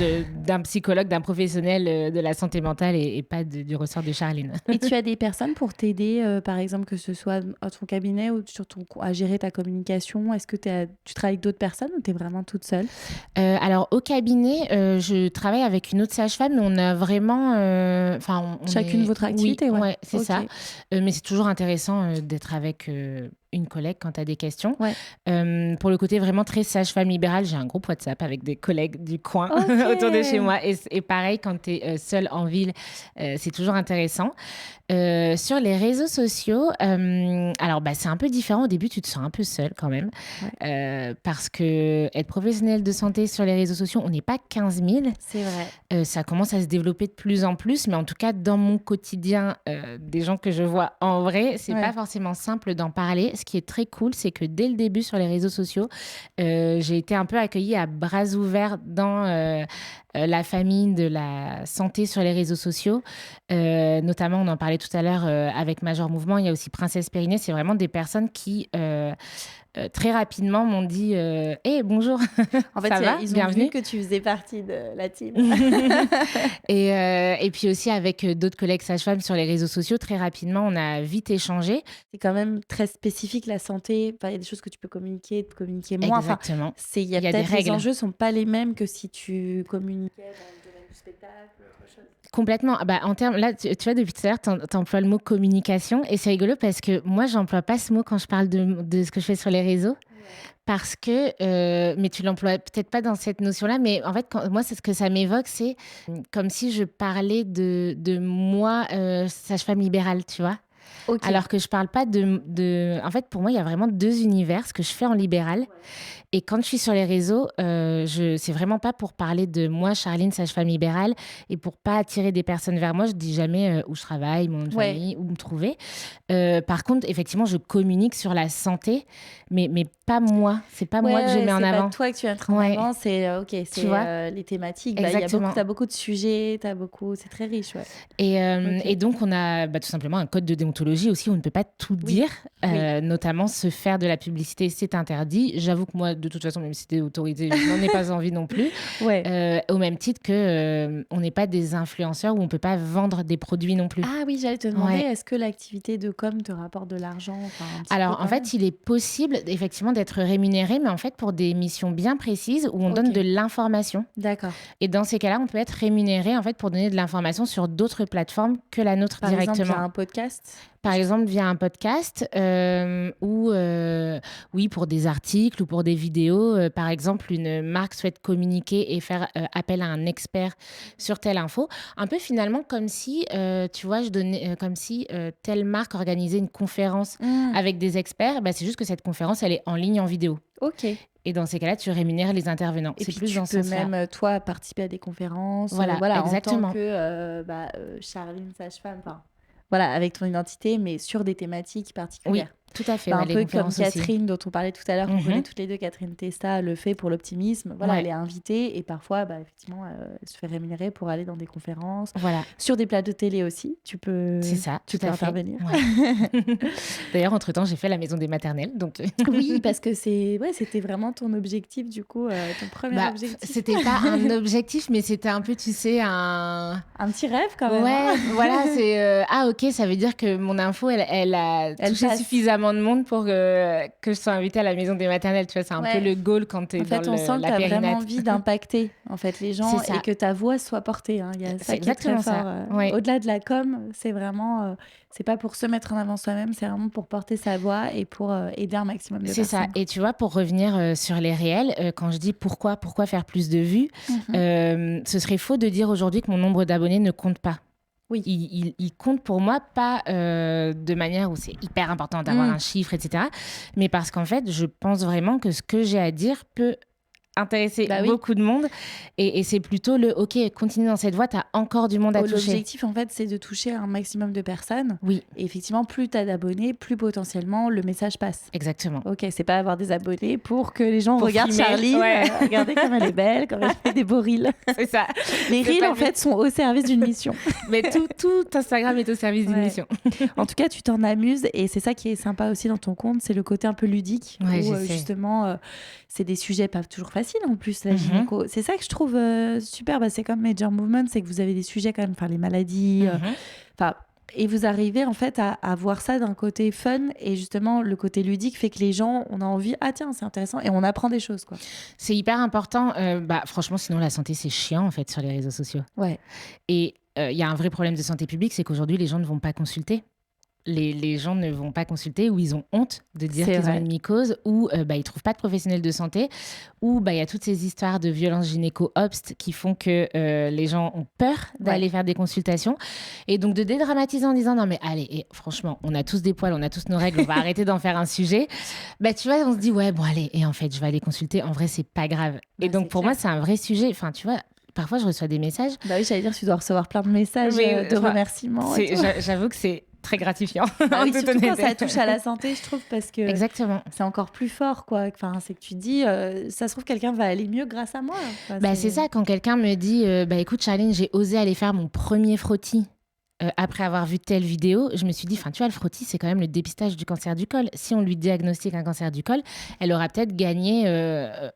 d'un psychologue, d'un professionnel de la santé mentale et pas du ressort de Charline. Et tu as des personnes pour t'aider, par exemple, que ce soit à ton cabinet ou à gérer ta communication? Est-ce que tu travailles avec d'autres personnes ou tu es vraiment toute seule? Alors, au cabinet, je travaille avec une autre sage-femme, mais on a vraiment... chacune votre activité? Oui, c'est ça. Mais c'est toujours intéressant d'être avec une collègue quand tu as des questions. Pour le côté vraiment très sage-femme libérale, j'ai un groupe WhatsApp avec des collègues du coin autour de chez moi. Et pareil, quand tu es seule en ville, c'est toujours intéressant. Sur les réseaux sociaux, alors c'est un peu différent. Au début, tu te sens un peu seule quand même. Parce que être professionnelle de santé sur les réseaux sociaux, on n'est pas 15 000. C'est vrai. Ça commence à se développer de plus en plus. Mais en tout cas, dans mon quotidien, des gens que je vois en vrai, c'est pas forcément simple d'en parler. Ce qui est très cool, c'est que dès le début sur les réseaux sociaux, j'ai été un peu accueillie à bras ouverts dans la famille de la santé sur les réseaux sociaux. Notamment, on en parlait tout à l'heure avec Major Mouvement, il y a aussi Princesse Périnée. C'est vraiment des personnes qui, très rapidement, m'ont dit « Hey, bonjour, En fait, ça va? ils ont Bienvenue. » vu que tu faisais partie de la team. Et puis aussi avec d'autres collègues sages-femmes sur les réseaux sociaux, très rapidement, on a vite échangé. C'est quand même très spécifique, la santé. Enfin, il y a des choses que tu peux communiquer moins. Exactement. Enfin, il y a des peut-être règles. les enjeux ne sont pas les mêmes que si tu communiquais dans le domaine du spectacle ou autre chose. Complètement. En termes, là, tu vois, depuis tout à l'heure, tu emploies le mot communication. Et c'est rigolo parce que moi, j'emploie pas ce mot quand je parle de ce que je fais sur les réseaux. Parce que, mais tu l'emploies peut-être pas dans cette notion-là, mais en fait, moi, c'est ce que ça m'évoque, c'est comme si je parlais de moi, sage-femme libérale, tu vois. Ok. Alors que je parle pas En fait, pour moi, il y a vraiment 2 univers, ce que je fais en libéral. Et quand je suis sur les réseaux, c'est vraiment pas pour parler de moi, Charline, sage-femme libérale, et pour pas attirer des personnes vers moi. Je dis jamais où je travaille, mon nom de famille, où me trouver. Par contre, effectivement, je communique sur la santé, mais pas moi. C'est pas moi que je mets en avant. C'est pas toi que tu vas mettre en avant. C'est Tu vois les thématiques. Exactement. T'as beaucoup de sujets, c'est très riche. Ouais. Et donc, on a tout simplement un code de déontologie aussi où on ne peut pas tout dire, notamment se faire de la publicité, c'est interdit. J'avoue que moi, de toute façon, même si c'était autorisé, je n'en ai pas envie non plus. Au même titre que on n'est pas des influenceurs où on ne peut pas vendre des produits non plus. Ah oui, j'allais te demander, est-ce que l'activité de com te rapporte de l'argent? Alors, en fait, il est possible effectivement d'être rémunéré, mais en fait pour des missions bien précises où on donne de l'information. D'accord. Et dans ces cas-là, on peut être rémunéré en fait pour donner de l'information sur d'autres plateformes que la nôtre directement. Par exemple, via un podcast? Par exemple, via un podcast ou oui, pour des articles ou pour des vidéos. Par exemple, une marque souhaite communiquer et faire appel à un expert sur telle info. Un peu finalement comme si, tu vois, comme si telle marque organisait une conférence avec des experts. C'est juste que cette conférence, elle est en ligne en vidéo. Ok. Et dans ces cas-là, tu rémunères les intervenants. Et c'est puis plus dans ce sens-là. sens-là. Tu peux même, toi, participer à des conférences. Voilà, exactement. En tant que Charline, sage-femme. Voilà, avec ton identité, mais sur des thématiques particulières. Oui, tout à fait. Un peu comme Catherine, aussi. dont on parlait tout à l'heure, qu'on connaît toutes les deux, Catherine Testa, le fait pour l'optimisme. Voilà, elle est invitée et parfois, effectivement, elle se fait rémunérer pour aller dans des conférences. Voilà. Sur des plateaux de télé aussi, tu peux intervenir. Ouais. D'ailleurs, entre-temps, j'ai fait la maison des maternelles. Donc... Oui, parce que c'était vraiment ton objectif, du coup, ton premier objectif. C'était pas un objectif, mais c'était un peu, tu sais, un petit rêve quand même. Ouais, voilà, c'est ok, ça veut dire que mon info, elle a touché suffisamment de monde pour que je sois invitée à la maison des maternelles. Tu vois, c'est un peu le goal quand tu es dans la périnette. En fait, on sent que tu as vraiment envie d'impacter en fait, les gens et que ta voix soit portée. Il y a ça qui est très fort. Au-delà de la com, c'est vraiment... c'est pas pour se mettre en avant soi-même, c'est vraiment pour porter sa voix et pour aider un maximum de personnes. C'est ça. Et tu vois, pour revenir sur les réels, quand je dis pourquoi faire plus de vues, ce serait faux de dire aujourd'hui que mon nombre d'abonnés ne compte pas. Oui. Il compte pour moi pas de manière où c'est hyper important d'avoir un chiffre, etc. Mais parce qu'en fait, je pense vraiment que ce que j'ai à dire peut intéresser beaucoup de monde. Et c'est plutôt OK, continue dans cette voie, tu as encore du monde à toucher. L'objectif, en fait, c'est de toucher un maximum de personnes. Oui. Et effectivement, plus tu as d'abonnés, plus potentiellement le message passe. Exactement. OK, c'est pas avoir des abonnés pour que les gens regardent Charlie. Regardez comme elle est belle, comme elle fait des beaux reels. C'est ça. Les reels, en fait, sont au service d'une mission. Mais tout Instagram est au service d'une mission. En tout cas, tu t'en amuses. Et c'est ça qui est sympa aussi dans ton compte, c'est le côté un peu ludique. Où justement, c'est des sujets pas toujours faciles. En plus, la gynéco. C'est ça que je trouve super. C'est comme Major Movement, c'est que vous avez des sujets quand même, les maladies. Et vous arrivez en fait à voir ça d'un côté fun et justement le côté ludique fait que les gens, on a envie, tiens, c'est intéressant et on apprend des choses, quoi. C'est hyper important. Franchement, sinon la santé, c'est chiant en fait sur les réseaux sociaux. Ouais. Et il y a un vrai problème de santé publique, c'est qu'aujourd'hui, les gens ne vont pas consulter. Les gens ne vont pas consulter ou ils ont honte de dire qu'ils ont une mycose ou ils ne trouvent pas de professionnels de santé ou il y a toutes ces histoires de violences gynéco-obst qui font que les gens ont peur d'aller faire des consultations et donc de dédramatiser en disant non mais allez, franchement, on a tous des poils, on a tous nos règles, on va arrêter d'en faire un sujet. Tu vois, on se dit ouais, bon allez, et en fait, je vais aller consulter, en vrai, c'est pas grave. Et donc pour moi, c'est un vrai sujet. Enfin, tu vois, parfois, je reçois des messages. Oui, j'allais dire, tu dois recevoir plein de messages de remerciements. J'avoue que c'est très gratifiant. Bah oui, en toute surtout quand honnêteté. ça touche à la santé, je trouve, parce que Exactement. c'est encore plus fort, quoi. Enfin, c'est que tu te dis, ça se trouve, quelqu'un va aller mieux grâce à moi. Enfin, Bah, c'est ça, quand quelqu'un me dit bah écoute Charline, j'ai osé aller faire mon premier frottis après avoir vu telle vidéo, je me suis dit, enfin tu vois, le frottis, c'est quand même le dépistage du cancer du col. Si on lui diagnostique un cancer du col, elle aura peut-être gagné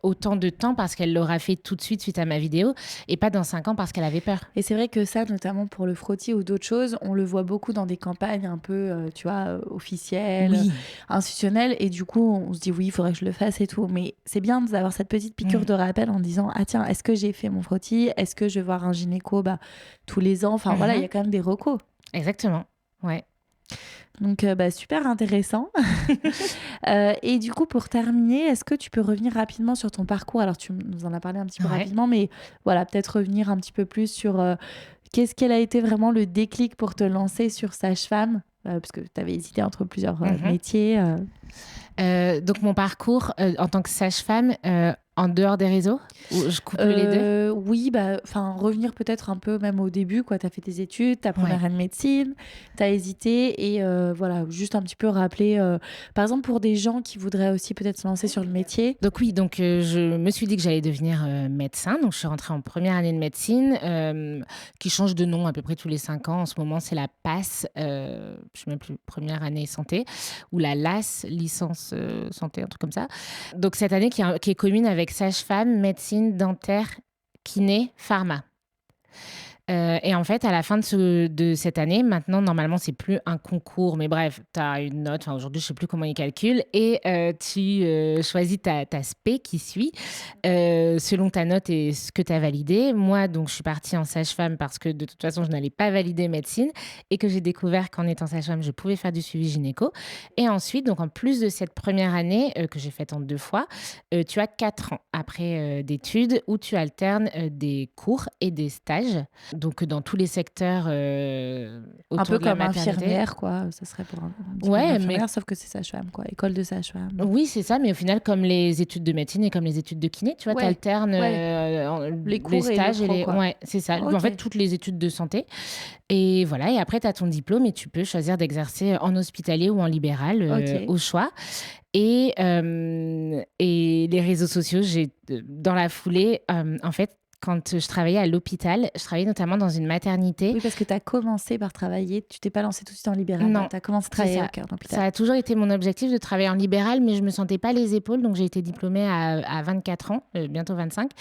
autant de temps parce qu'elle l'aura fait tout de suite à ma vidéo et pas dans 5 ans parce qu'elle avait peur. Et c'est vrai que ça, notamment pour le frottis ou d'autres choses, on le voit beaucoup dans des campagnes un peu, tu vois, officielles, Oui. institutionnelles. Et du coup, on se dit, oui, il faudrait que je le fasse et tout. Mais c'est bien d'avoir cette petite piqûre de rappel en disant, ah tiens, est-ce que j'ai fait mon frottis? Est-ce que je vais voir un gynéco tous les ans? Enfin voilà, il y a quand même des recos. Exactement, ouais. Donc, super intéressant. Et du coup, pour terminer, est-ce que tu peux revenir rapidement sur ton parcours? Alors, tu nous en as parlé un petit peu rapidement, mais voilà, peut-être revenir un petit peu plus sur quel a été vraiment le déclic pour te lancer sur sage-femme? Parce que tu avais hésité entre plusieurs métiers. Donc, mon parcours en tant que sage-femme, en dehors des réseaux, où je couple les deux? Oui, revenir peut-être un peu même au début, quoi. Tu as fait tes études, ta première année de médecine, tu as hésité et voilà, juste un petit peu rappeler, par exemple, pour des gens qui voudraient aussi peut-être se lancer sur le métier. Donc oui, je me suis dit que j'allais devenir médecin. Donc je suis rentrée en première année de médecine, qui change de nom à peu près tous les 5 ans. En ce moment, c'est la PASS, je ne sais même plus, première année santé, ou la LAS, licence santé, un truc comme ça. Donc cette année qui est commune avec sage-femme, médecine, dentaire, kiné, pharma. Et en fait, à la fin de cette année, maintenant, normalement, c'est plus un concours, mais bref, tu as une note. Enfin, aujourd'hui, je sais plus comment ils calculent, et tu choisis ta spé qui suit selon ta note et ce que tu as validé. Moi, donc, je suis partie en sage-femme parce que de toute façon, je n'allais pas valider médecine et que j'ai découvert qu'en étant sage-femme, je pouvais faire du suivi gynéco. Et ensuite, donc, en plus de cette première année que j'ai faite en 2 fois, tu as 4 ans après d'études où tu alternes des cours et des stages. Donc, dans tous les secteurs un peu autour de la comme maternité. infirmière, quoi. Ça serait pour un petit peu infirmière, sauf que c'est sage-femme, quoi. École de sage-femme. Oui, c'est ça. Mais au final, comme les études de médecine et comme les études de kiné, tu vois, tu alternes les cours les stages et le pro, quoi. Ouais, c'est ça. Okay. En fait, toutes les études de santé. Et voilà. Et après, tu as ton diplôme et tu peux choisir d'exercer en hospitalier ou en libéral au choix. Et les réseaux sociaux, dans la foulée, en fait, quand je travaillais à l'hôpital, je travaillais notamment dans une maternité. Oui, parce que tu as commencé par travailler, tu t'es pas lancée tout de suite en libéral. Non, tu as commencé à travailler en hôpital. Ça a toujours été mon objectif de travailler en libéral, mais je me sentais pas les épaules, donc j'ai été diplômée à 24 ans, bientôt 25.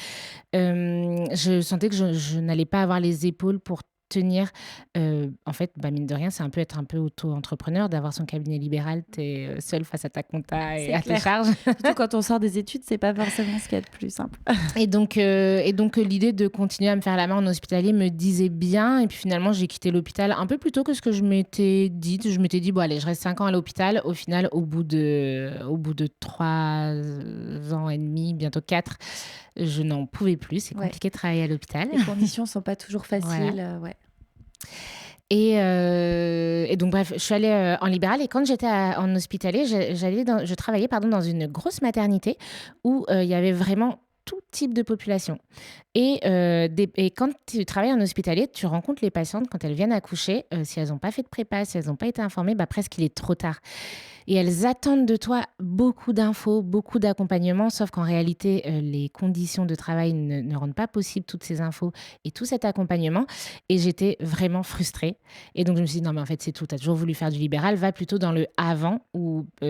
Je sentais que je n'allais pas avoir les épaules pour tenir. En fait, mine de rien, c'est un peu être un peu auto-entrepreneur, d'avoir son cabinet libéral, tu es seule face à ta compta et à tes charges. Surtout quand on sort des études, c'est pas forcément ce qu'il y a de plus simple. Et donc l'idée de continuer à me faire la main en hospitalier me disait bien. Et puis finalement, j'ai quitté l'hôpital un peu plus tôt que ce que je m'étais dit. Je m'étais dit, bon allez, je reste 5 ans à l'hôpital. Au final, au bout de 3 ans et demi, bientôt 4, je n'en pouvais plus. C'est compliqué de travailler à l'hôpital. Les conditions sont pas toujours faciles. Voilà. Et donc, bref, je suis allée en libéral. Et quand j'étais en hospitalier, je travaillais dans une grosse maternité où il y avait vraiment tout type de population. Et quand tu travailles en hospitalier, tu rencontres les patientes quand elles viennent accoucher. Si elles n'ont pas fait de prépa, si elles n'ont pas été informées, presque il est trop tard. Et elles attendent de toi beaucoup d'infos, beaucoup d'accompagnement, sauf qu'en réalité, les conditions de travail ne rendent pas possible toutes ces infos et tout cet accompagnement. Et j'étais vraiment frustrée. Et donc, je me suis dit, non, mais en fait, c'est tout. Tu as toujours voulu faire du libéral, va plutôt dans le avant,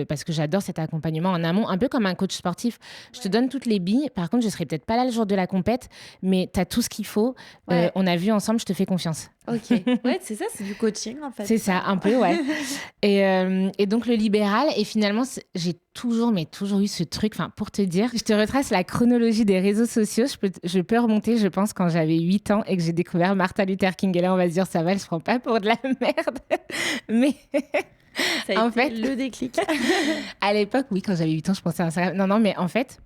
parce que j'adore cet accompagnement en amont, un peu comme un coach sportif. Je te donne toutes les billes. Par contre, je ne serai peut-être pas là le jour de la compète, mais tu as tout ce qu'il faut. On a vu ensemble, je te fais confiance. Ok, ouais, c'est ça, c'est du coaching en fait. C'est ça, un peu, ouais. Et donc le libéral, et finalement, j'ai toujours eu ce truc, pour te dire, je te retrace la chronologie des réseaux sociaux, je peux remonter, je pense, quand j'avais 8 ans et que j'ai découvert Martin Luther King, et là on va se dire, ça va, elle se prend pas pour de la merde, mais... Ça a été le déclic. À l'époque, oui, quand j'avais 8 ans, je pensais à ça. Non, mais en fait...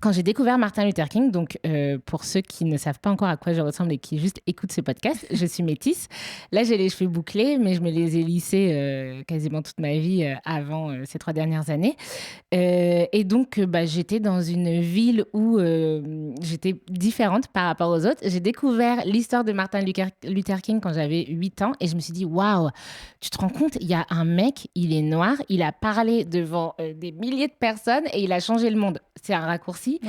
Quand j'ai découvert Martin Luther King, donc pour ceux qui ne savent pas encore à quoi je ressemble et qui juste écoutent ce podcast, je suis métisse. Là, j'ai les cheveux bouclés, mais je me les ai lissés quasiment toute ma vie avant ces 3 dernières années. Et donc, j'étais dans une ville où j'étais différente par rapport aux autres. J'ai découvert l'histoire de Martin Luther King quand j'avais 8 ans et je me suis dit, waouh, tu te rends compte, il y a un mec, il est noir, il a parlé devant des milliers de personnes et il a changé le monde. C'est un raccourci,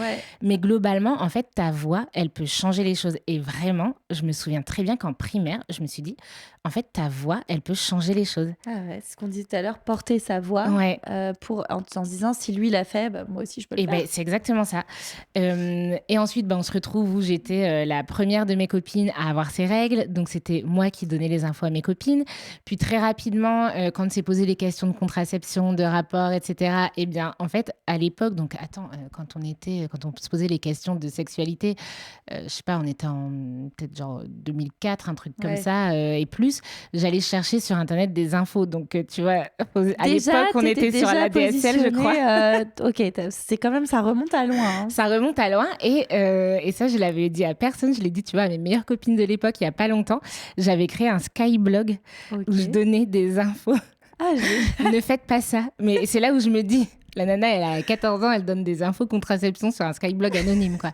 mais globalement, en fait, ta voix, elle peut changer les choses. Et vraiment, je me souviens très bien qu'en primaire, je me suis dit, en fait, ta voix, elle peut changer les choses. Ah ouais, c'est ce qu'on disait tout à l'heure, porter sa voix en se disant, si lui l'a fait, moi aussi je peux le faire. C'est exactement ça. Et ensuite, on se retrouve où j'étais la première de mes copines à avoir ses règles. Donc, c'était moi qui donnais les infos à mes copines. Puis très rapidement, quand s'est posé les questions de contraception, de rapport, etc., eh bien, en fait, à l'époque, donc attends, quand on se posait les questions de sexualité, je sais pas, on était en peut-être genre 2004, un truc comme ça, et plus, j'allais chercher sur Internet des infos. Donc, tu vois, à l'époque, on était sur la DSL, je crois. Ok, c'est quand même, ça remonte à loin. Hein. Ça remonte à loin. Et ça, je l'avais dit à personne. Je l'ai dit, tu vois, à mes meilleures copines de l'époque, il y a pas longtemps. J'avais créé un Skyblog où je donnais des infos. Ah, ne faites pas ça. Mais c'est là où je me dis, la nana, elle a 14 ans, elle donne des infos contraception sur un Skyblog anonyme, quoi.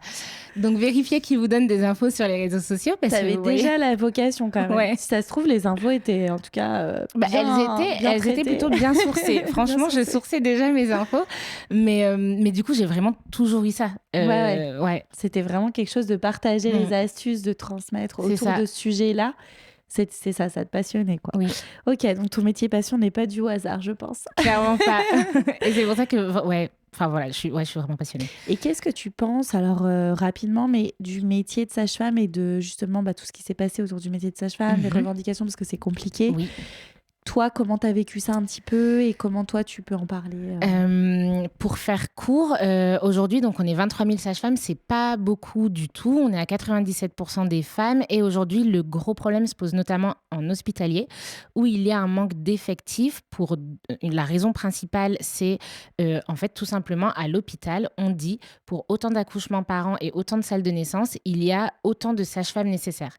Donc, vérifiez qui vous donne des infos sur les réseaux sociaux. T'avais déjà la vocation, quand même. Ouais. Si ça se trouve, les infos étaient, en tout cas, elles étaient plutôt bien sourcées. Franchement, je sourçais déjà mes infos. Mais du coup, j'ai vraiment toujours eu ça. Ouais. C'était vraiment quelque chose de partager les astuces, de transmettre autour de ce sujet-là. C'est ça te passionnait, quoi. Oui. Ok, donc ton métier passion n'est pas dû au hasard, je pense. Clairement pas. Et c'est pour ça que, enfin voilà, je suis vraiment passionnée. Et qu'est-ce que tu penses, alors rapidement, mais du métier de sage-femme et de justement tout ce qui s'est passé autour du métier de sage-femme, les revendications, parce que c'est compliqué. Oui. Toi, comment tu as vécu ça un petit peu et comment toi, tu peux en parler Pour faire court, aujourd'hui, donc on est 23 000 sages-femmes, c'est pas beaucoup du tout. On est à 97% des femmes et aujourd'hui, le gros problème se pose notamment en hospitalier où il y a un manque d'effectifs. La raison principale, c'est en fait tout simplement à l'hôpital, on dit pour autant d'accouchements par an et autant de salles de naissance, il y a autant de sages-femmes nécessaires.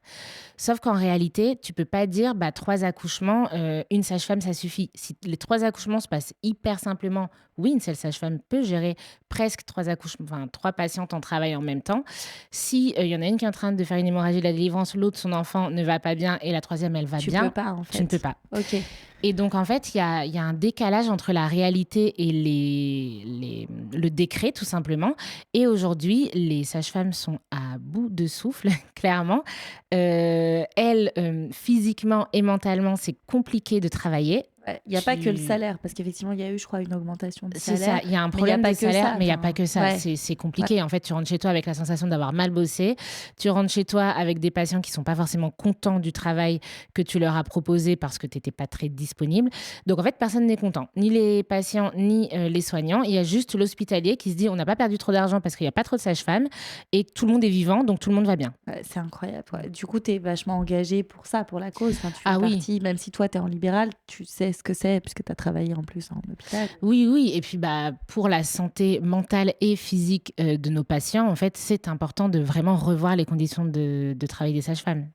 Sauf qu'en réalité, tu peux pas dire 3 accouchements, une sage-femme, ça suffit. Si les 3 accouchements se passent hyper simplement, oui, une seule sage-femme peut gérer presque 3 accouchements, 3 patientes en travail en même temps. Si y en a une qui est en train de faire une hémorragie de la délivrance, l'autre, son enfant ne va pas bien et la troisième, elle va bien. Tu peux pas, en fait. Tu ne peux pas. Ok. Et donc, en fait, il y a un décalage entre la réalité et le décret, tout simplement. Et aujourd'hui, les sages-femmes sont à bout de souffle, clairement. Elles, physiquement et mentalement, c'est compliqué de travailler. Il n'y a pas que le salaire, parce qu'effectivement, il y a eu, je crois, une augmentation du salaire. C'est ça, il y a un problème de salaire, mais il n'y a pas que ça. C'est compliqué. Ouais. En fait, tu rentres chez toi avec la sensation d'avoir mal bossé. Tu rentres chez toi avec des patients qui ne sont pas forcément contents du travail que tu leur as proposé parce que tu n'étais pas très disponible. Donc, en fait, personne n'est content. Ni les patients, ni les soignants. Il y a juste l'hospitalier qui se dit on n'a pas perdu trop d'argent parce qu'il n'y a pas trop de sages-femmes et tout le monde est vivant, donc tout le monde va bien. Ouais, c'est incroyable. Ouais. Du coup, tu es vachement engagée pour ça, pour la cause. Enfin, tu fais partie, même si toi, tu es en libéral, tu sais ce que c'est, puisque tu as travaillé en plus en hôpital. Oui. Et puis, pour la santé mentale et physique de nos patients, en fait, c'est important de vraiment revoir les conditions de travail des sages-femmes.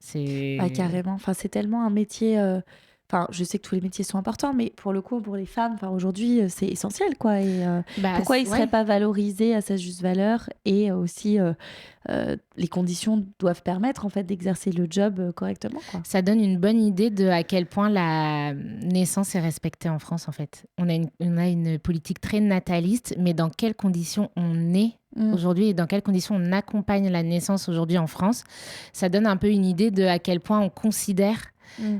Carrément. Enfin, c'est tellement un métier... Enfin, je sais que tous les métiers sont importants, mais pour le coup, pour les femmes, aujourd'hui, c'est essentiel, quoi. Et pourquoi ils ne seraient pas valorisés à sa juste valeur et aussi... les conditions doivent permettre en fait d'exercer le job correctement, quoi. Ça donne une bonne idée de à quel point la naissance est respectée en France, en fait. On a une politique très nataliste, mais dans quelles conditions on est aujourd'hui et dans quelles conditions on accompagne la naissance aujourd'hui en France, ça donne un peu une idée de à quel point on considère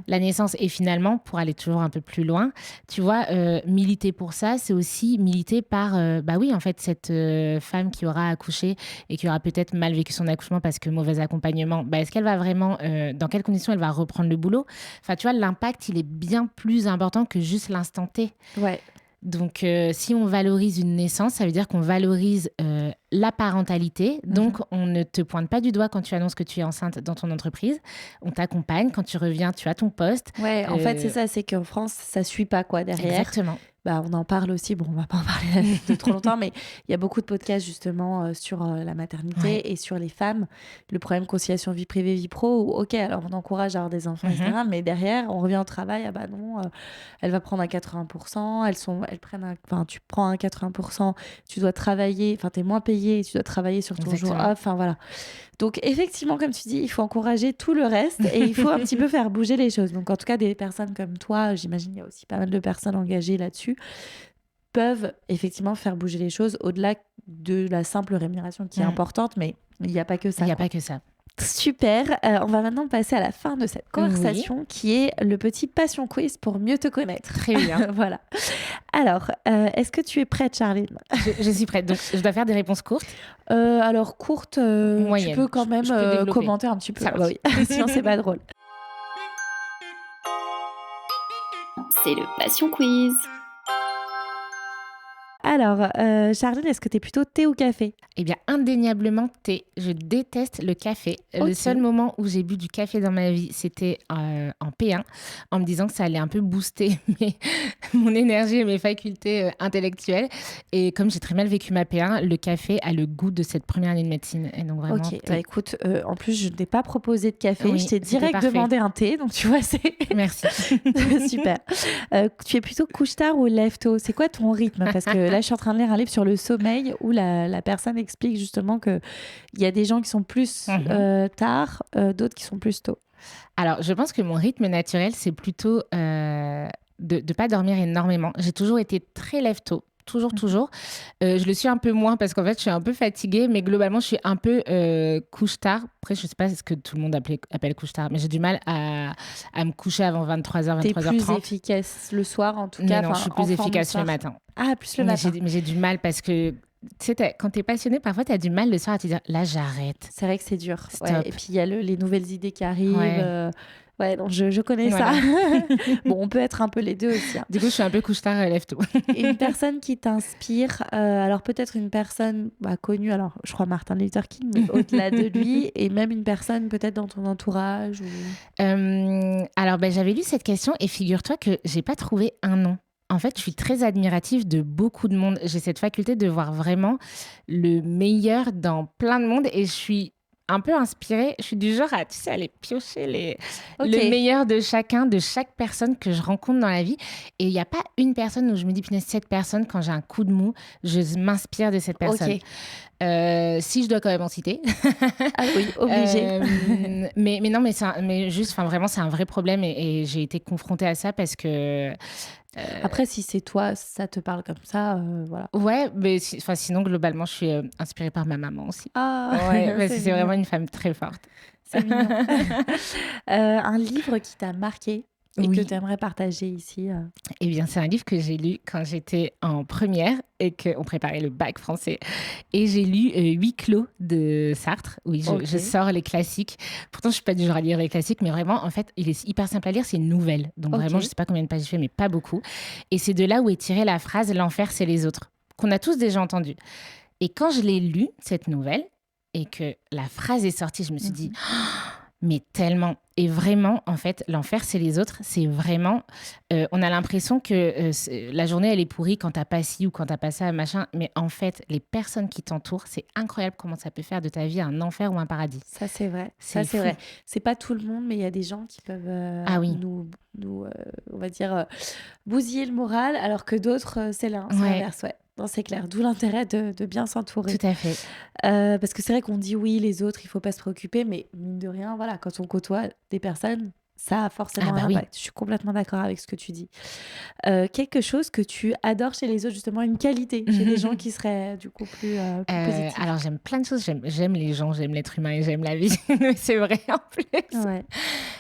la naissance. Et finalement, pour aller toujours un peu plus loin, tu vois, militer pour ça, c'est aussi militer par, en fait, cette femme qui aura accouché et qui aura peut-être mal vécu son accouchement parce que mauvais accompagnement, est-ce qu'elle va vraiment, dans quelles conditions elle va reprendre le boulot ? Enfin, tu vois, l'impact, il est bien plus important que juste l'instant T. Ouais. Donc, si on valorise une naissance, ça veut dire qu'on valorise la parentalité. Donc, on ne te pointe pas du doigt quand tu annonces que tu es enceinte dans ton entreprise. On t'accompagne. Quand tu reviens, tu as ton poste. Ouais, en fait, c'est ça, c'est qu'en France, ça suit pas quoi derrière. Exactement. Bah, on en parle aussi, bon, on va pas en parler de trop longtemps, mais il y a beaucoup de podcasts justement sur la maternité et sur les femmes. Le problème conciliation vie privée, vie pro, où, ok, alors on encourage à avoir des enfants, etc. Mais derrière, on revient au travail, ah bah non, elle va prendre un 80%, tu prends un 80%, tu dois travailler, enfin, t'es moins payé, tu dois travailler sur ton jour off, enfin voilà. Donc effectivement, comme tu dis, il faut encourager tout le reste et il faut un petit peu faire bouger les choses. Donc en tout cas, des personnes comme toi, j'imagine il y a aussi pas mal de personnes engagées là-dessus, peuvent effectivement faire bouger les choses au-delà de la simple rémunération qui est importante, mais il n'y a pas que ça. Il n'y a pas que ça. Super, on va maintenant passer à la fin de cette conversation qui est le petit passion quiz pour mieux te connaître. Très bien. Voilà. Alors, est-ce que tu es prête, Charline ? Je suis prête, donc je dois faire des réponses courtes. Alors courte, moyenne. Tu peux quand même commenter un petit peu. Ça oui. Sinon c'est pas drôle. C'est le passion quiz. Alors, Charline, est-ce que tu es plutôt thé ou café ? Eh bien, indéniablement thé. Je déteste le café. Okay. Le seul moment où j'ai bu du café dans ma vie, c'était en P1, en me disant que ça allait un peu booster mon énergie et mes facultés intellectuelles. Et comme j'ai très mal vécu ma P1, le café a le goût de cette première année de médecine. Et donc vraiment, ok, bah, écoute, en plus, je ne t'ai pas proposé de café. Oui, je t'ai direct demandé un thé. Donc, tu vois, c'est... Merci. Super. Tu es plutôt couche-tard ou lève-tôt ? C'est quoi ton rythme ? Parce que là, je suis en train de lire un livre sur le sommeil où la personne explique justement qu'il y a des gens qui sont plus tard, d'autres qui sont plus tôt. Alors, je pense que mon rythme naturel, c'est plutôt de ne pas dormir énormément. J'ai toujours été très lève-tôt. Toujours. Je le suis un peu moins parce qu'en fait, je suis un peu fatiguée, mais globalement, je suis un peu couche-tard. Après, je ne sais pas ce que tout le monde appelle couche-tard, mais j'ai du mal à me coucher avant 23h, 23h30. T'es plus efficace le soir, en tout cas. Non, je suis plus efficace le matin. Ah, plus le matin. Mais j'ai du mal parce que... Tu sais, quand t'es passionné, parfois t'as du mal le soir à te dire là j'arrête. C'est vrai que c'est dur. Ouais, et puis il y a les nouvelles idées qui arrivent. Ouais, donc je connais ça. Bon, on peut être un peu les deux aussi. Hein. Du coup, je suis un peu couche-tard, lève-tôt. Une personne qui t'inspire, alors peut-être une personne connue, alors je crois Martin Luther King, mais au-delà de lui, et même une personne peut-être dans ton entourage ou... Alors, j'avais lu cette question et figure-toi que j'ai pas trouvé un nom. En fait, je suis très admirative de beaucoup de monde. J'ai cette faculté de voir vraiment le meilleur dans plein de monde et je suis un peu inspirée. Je suis du genre à, tu sais, aller piocher le meilleur de chacun, de chaque personne que je rencontre dans la vie. Et il n'y a pas une personne où je me dis, punaise, cette personne, quand j'ai un coup de mou, je m'inspire de cette personne. Si je dois quand même en citer. Ah oui, obligé. Mais non, mais juste, vraiment, c'est un vrai problème et j'ai été confrontée à ça parce que... Après, si c'est toi, ça te parle comme ça, voilà. Ouais, mais sinon, globalement, je suis inspirée par ma maman aussi. Ah, ouais, c'est vraiment une femme très forte. C'est mignon. Un livre qui t'a marqué et que tu aimerais partager ici Eh bien, c'est un livre que j'ai lu quand j'étais en première et qu'on préparait le bac français. Et j'ai lu Huis clos de Sartre. Oui, je sors les classiques. Pourtant, je ne suis pas du genre à lire les classiques, mais vraiment, en fait, il est hyper simple à lire. C'est une nouvelle. Donc vraiment, je ne sais pas combien de pages j'ai fait, mais pas beaucoup. Et c'est de là où est tirée la phrase « L'enfer, c'est les autres », qu'on a tous déjà entendue. Et quand je l'ai lue, cette nouvelle, et que la phrase est sortie, je me suis dit... Mais tellement. Et vraiment, en fait, l'enfer, c'est les autres. C'est vraiment... on a l'impression que la journée, elle est pourrie quand t'as pas ci ou quand t'as pas ça, machin. Mais en fait, les personnes qui t'entourent, c'est incroyable comment ça peut faire de ta vie un enfer ou un paradis. Ça, c'est vrai. C'est vrai. C'est pas tout le monde, mais il y a des gens qui peuvent nous on va dire, bousiller le moral, alors que d'autres, c'est l'inverse, ouais. Non, c'est clair. D'où l'intérêt de bien s'entourer. Tout à fait. Parce que c'est vrai qu'on dit oui, les autres, il faut pas se préoccuper, mais mine de rien, voilà, quand on côtoie des personnes, ça a forcément un impact. Je suis complètement d'accord avec ce que tu dis. Quelque chose que tu adores chez les autres, justement, une qualité chez des gens qui seraient du coup plus positifs. Alors, j'aime plein de choses. J'aime les gens, j'aime l'être humain et j'aime la vie. C'est vrai en plus. Ouais.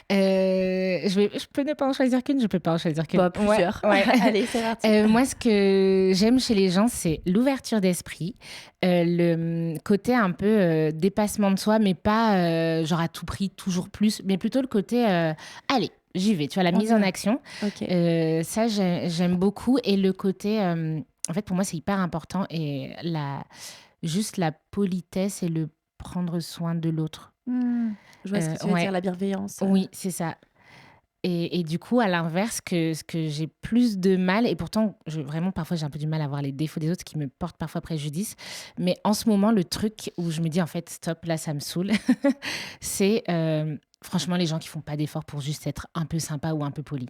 Je peux ne pas en choisir qu'une, je peux pas en choisir qu'une. Plusieurs. Ouais. Allez, c'est parti. Moi, ce que j'aime chez les gens, c'est l'ouverture d'esprit, le côté un peu dépassement de soi, mais pas genre à tout prix, toujours plus, mais plutôt le côté allez, j'y vais, tu vois, la mise en action. Ça, j'aime beaucoup. Et le côté, en fait, pour moi, c'est hyper important. Et juste la politesse et le prendre soin de l'autre. Je vois ce que tu veux Ouais. dire, la bienveillance. Oui, c'est ça. Et du coup, à l'inverse, ce que j'ai plus de mal, et pourtant, vraiment, parfois, j'ai un peu du mal à voir les défauts des autres qui me portent parfois préjudice. Mais en ce moment, le truc où je me dis, en fait, stop, là, ça me saoule, c'est franchement les gens qui font pas d'efforts pour juste être un peu sympa ou un peu poli.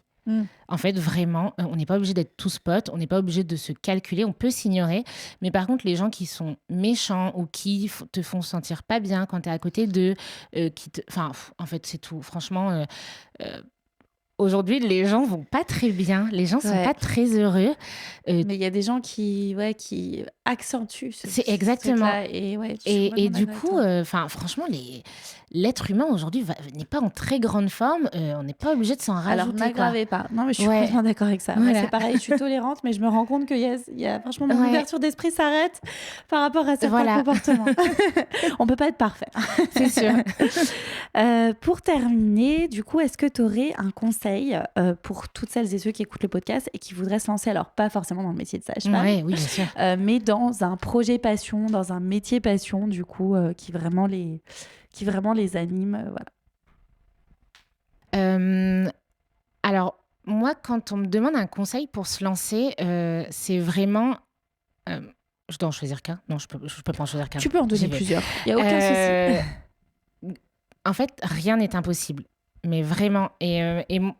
En fait, vraiment, on n'est pas obligé d'être tous potes, on n'est pas obligé de se calculer, on peut s'ignorer. Mais par contre, les gens qui sont méchants ou qui te font sentir pas bien quand tu es à côté d'eux, enfin, en fait, c'est tout. Franchement, aujourd'hui, les gens vont pas très bien, les gens sont pas très heureux. Mais il y a des gens qui accentuent C'est exactement. truc-là. Et, et du coup, franchement, l'être humain aujourd'hui n'est pas en très grande forme. On n'est pas obligé de s'en rajouter. Alors, n'aggravez pas. Non, mais je suis complètement d'accord avec ça. Voilà. Moi, c'est pareil, je suis tolérante, mais je me rends compte qu'il y a franchement, mon ouverture d'esprit s'arrête par rapport à certains comportements. On peut pas être parfait. C'est sûr. Pour terminer, du coup, est-ce que tu aurais un conseil pour toutes celles et ceux qui écoutent le podcast et qui voudraient se lancer, alors pas forcément dans le métier de sage-femme, oui, bien sûr. Mais dans un projet passion, dans un métier passion, du coup, qui vraiment les anime, voilà. Alors, moi, quand on me demande un conseil pour se lancer, c'est vraiment... je dois en choisir qu'un? Non, je peux pas en choisir qu'un. Tu peux en donner plusieurs, il n'y a aucun souci. En fait, rien n'est impossible. Mais vraiment, et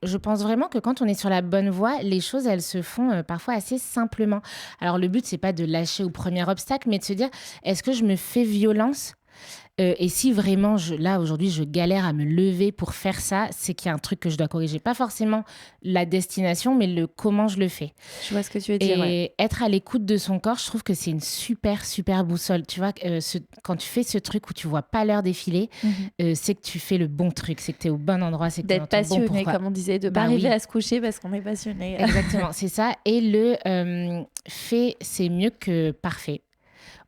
je pense vraiment que quand on est sur la bonne voie, les choses, elles se font parfois assez simplement. Alors le but, c'est pas de lâcher au premier obstacle, mais de se dire, est-ce que je me fais violence ? Et si vraiment, là, aujourd'hui, je galère à me lever pour faire ça, c'est qu'il y a un truc que je dois corriger. Pas forcément la destination, mais le comment je le fais. Je vois ce que tu veux dire. Et être à l'écoute de son corps, je trouve que c'est une super, super boussole. Tu vois, quand tu fais ce truc où tu vois pas l'heure défiler, c'est que tu fais le bon truc, c'est que tu es au bon endroit, c'est que tu es dans ton bon pourquoi. D'être passionné, comme on disait, de ne pas arriver à se coucher parce qu'on est passionné. Exactement, c'est ça. Et fait, c'est mieux que parfait.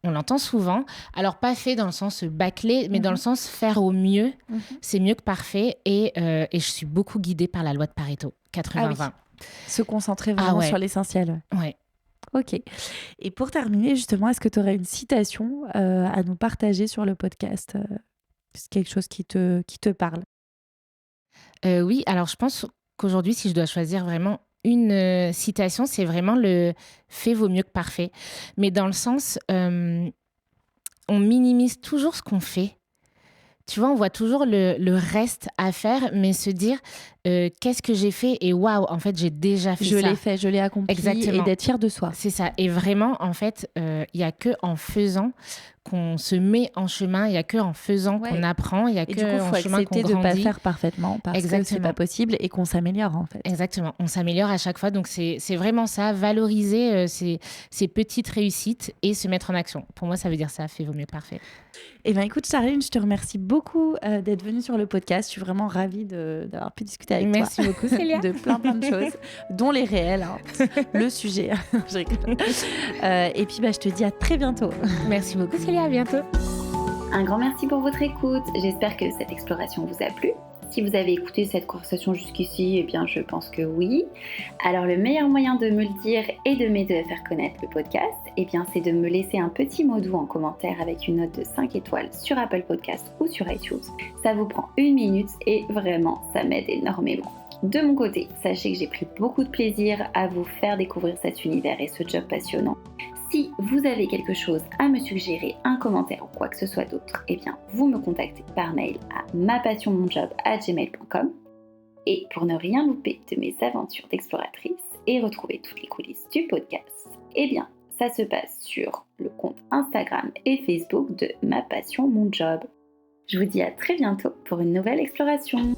On l'entend souvent. Alors, pas fait dans le sens bâclé, mais dans le sens faire au mieux, c'est mieux que parfait. Et je suis beaucoup guidée par la loi de Pareto, 80-20. Ah oui. Se concentrer vraiment sur l'essentiel. Ouais. Ok. Et pour terminer, justement, est-ce que tu aurais une citation à nous partager sur le podcast ? C'est quelque chose qui te parle ? Oui, alors je pense qu'aujourd'hui, si je dois choisir vraiment une citation, c'est vraiment le « fait vaut mieux que parfait ». Mais dans le sens, on minimise toujours ce qu'on fait. Tu vois, on voit toujours le reste à faire, mais se dire qu'est-ce que j'ai fait et waouh, en fait, j'ai déjà fait ça. Je l'ai fait, je l'ai accompli. Exactement. Et d'être fier de soi. C'est ça. Et vraiment, en fait, il n'y a qu'en faisant qu'on se met en chemin, il n'y a qu'en faisant qu'on apprend, il n'y a qu'en chemin qu'on grandit. Et du coup, il faut accepter de ne pas faire parfaitement parce que ce n'est pas possible et qu'on s'améliore, en fait. Exactement. On s'améliore à chaque fois. Donc, c'est vraiment ça, valoriser ces petites réussites et se mettre en action. Pour moi, ça veut dire ça, fait vaut mieux que parfait. Eh bien, écoute, Charline, je te remercie beaucoup d'être venue sur le podcast. Je suis vraiment ravie d'avoir pu discuter avec toi. Merci beaucoup, Célia. De plein de choses, dont les réels, hein, le sujet. Je rigole. Et puis, je te dis à très bientôt. Merci beaucoup, Célia. À bientôt. Un grand merci pour votre écoute. J'espère que cette exploration vous a plu. Si vous avez écouté cette conversation jusqu'ici, eh bien, je pense que oui. Alors, le meilleur moyen de me le dire et de m'aider à faire connaître le podcast, eh bien, c'est de me laisser un petit mot doux en commentaire avec une note de 5 étoiles sur Apple Podcast ou sur iTunes. Ça vous prend 1 minute et vraiment, ça m'aide énormément. De mon côté, sachez que j'ai pris beaucoup de plaisir à vous faire découvrir cet univers et ce job passionnant. Si vous avez quelque chose à me suggérer, un commentaire ou quoi que ce soit d'autre, eh bien, vous me contactez par mail à mapassionmonjob@gmail.com. Et pour ne rien louper de mes aventures d'exploratrice et retrouver toutes les coulisses du podcast, eh bien, ça se passe sur le compte Instagram et Facebook de Ma Passion Mon Job. Je vous dis à très bientôt pour une nouvelle exploration.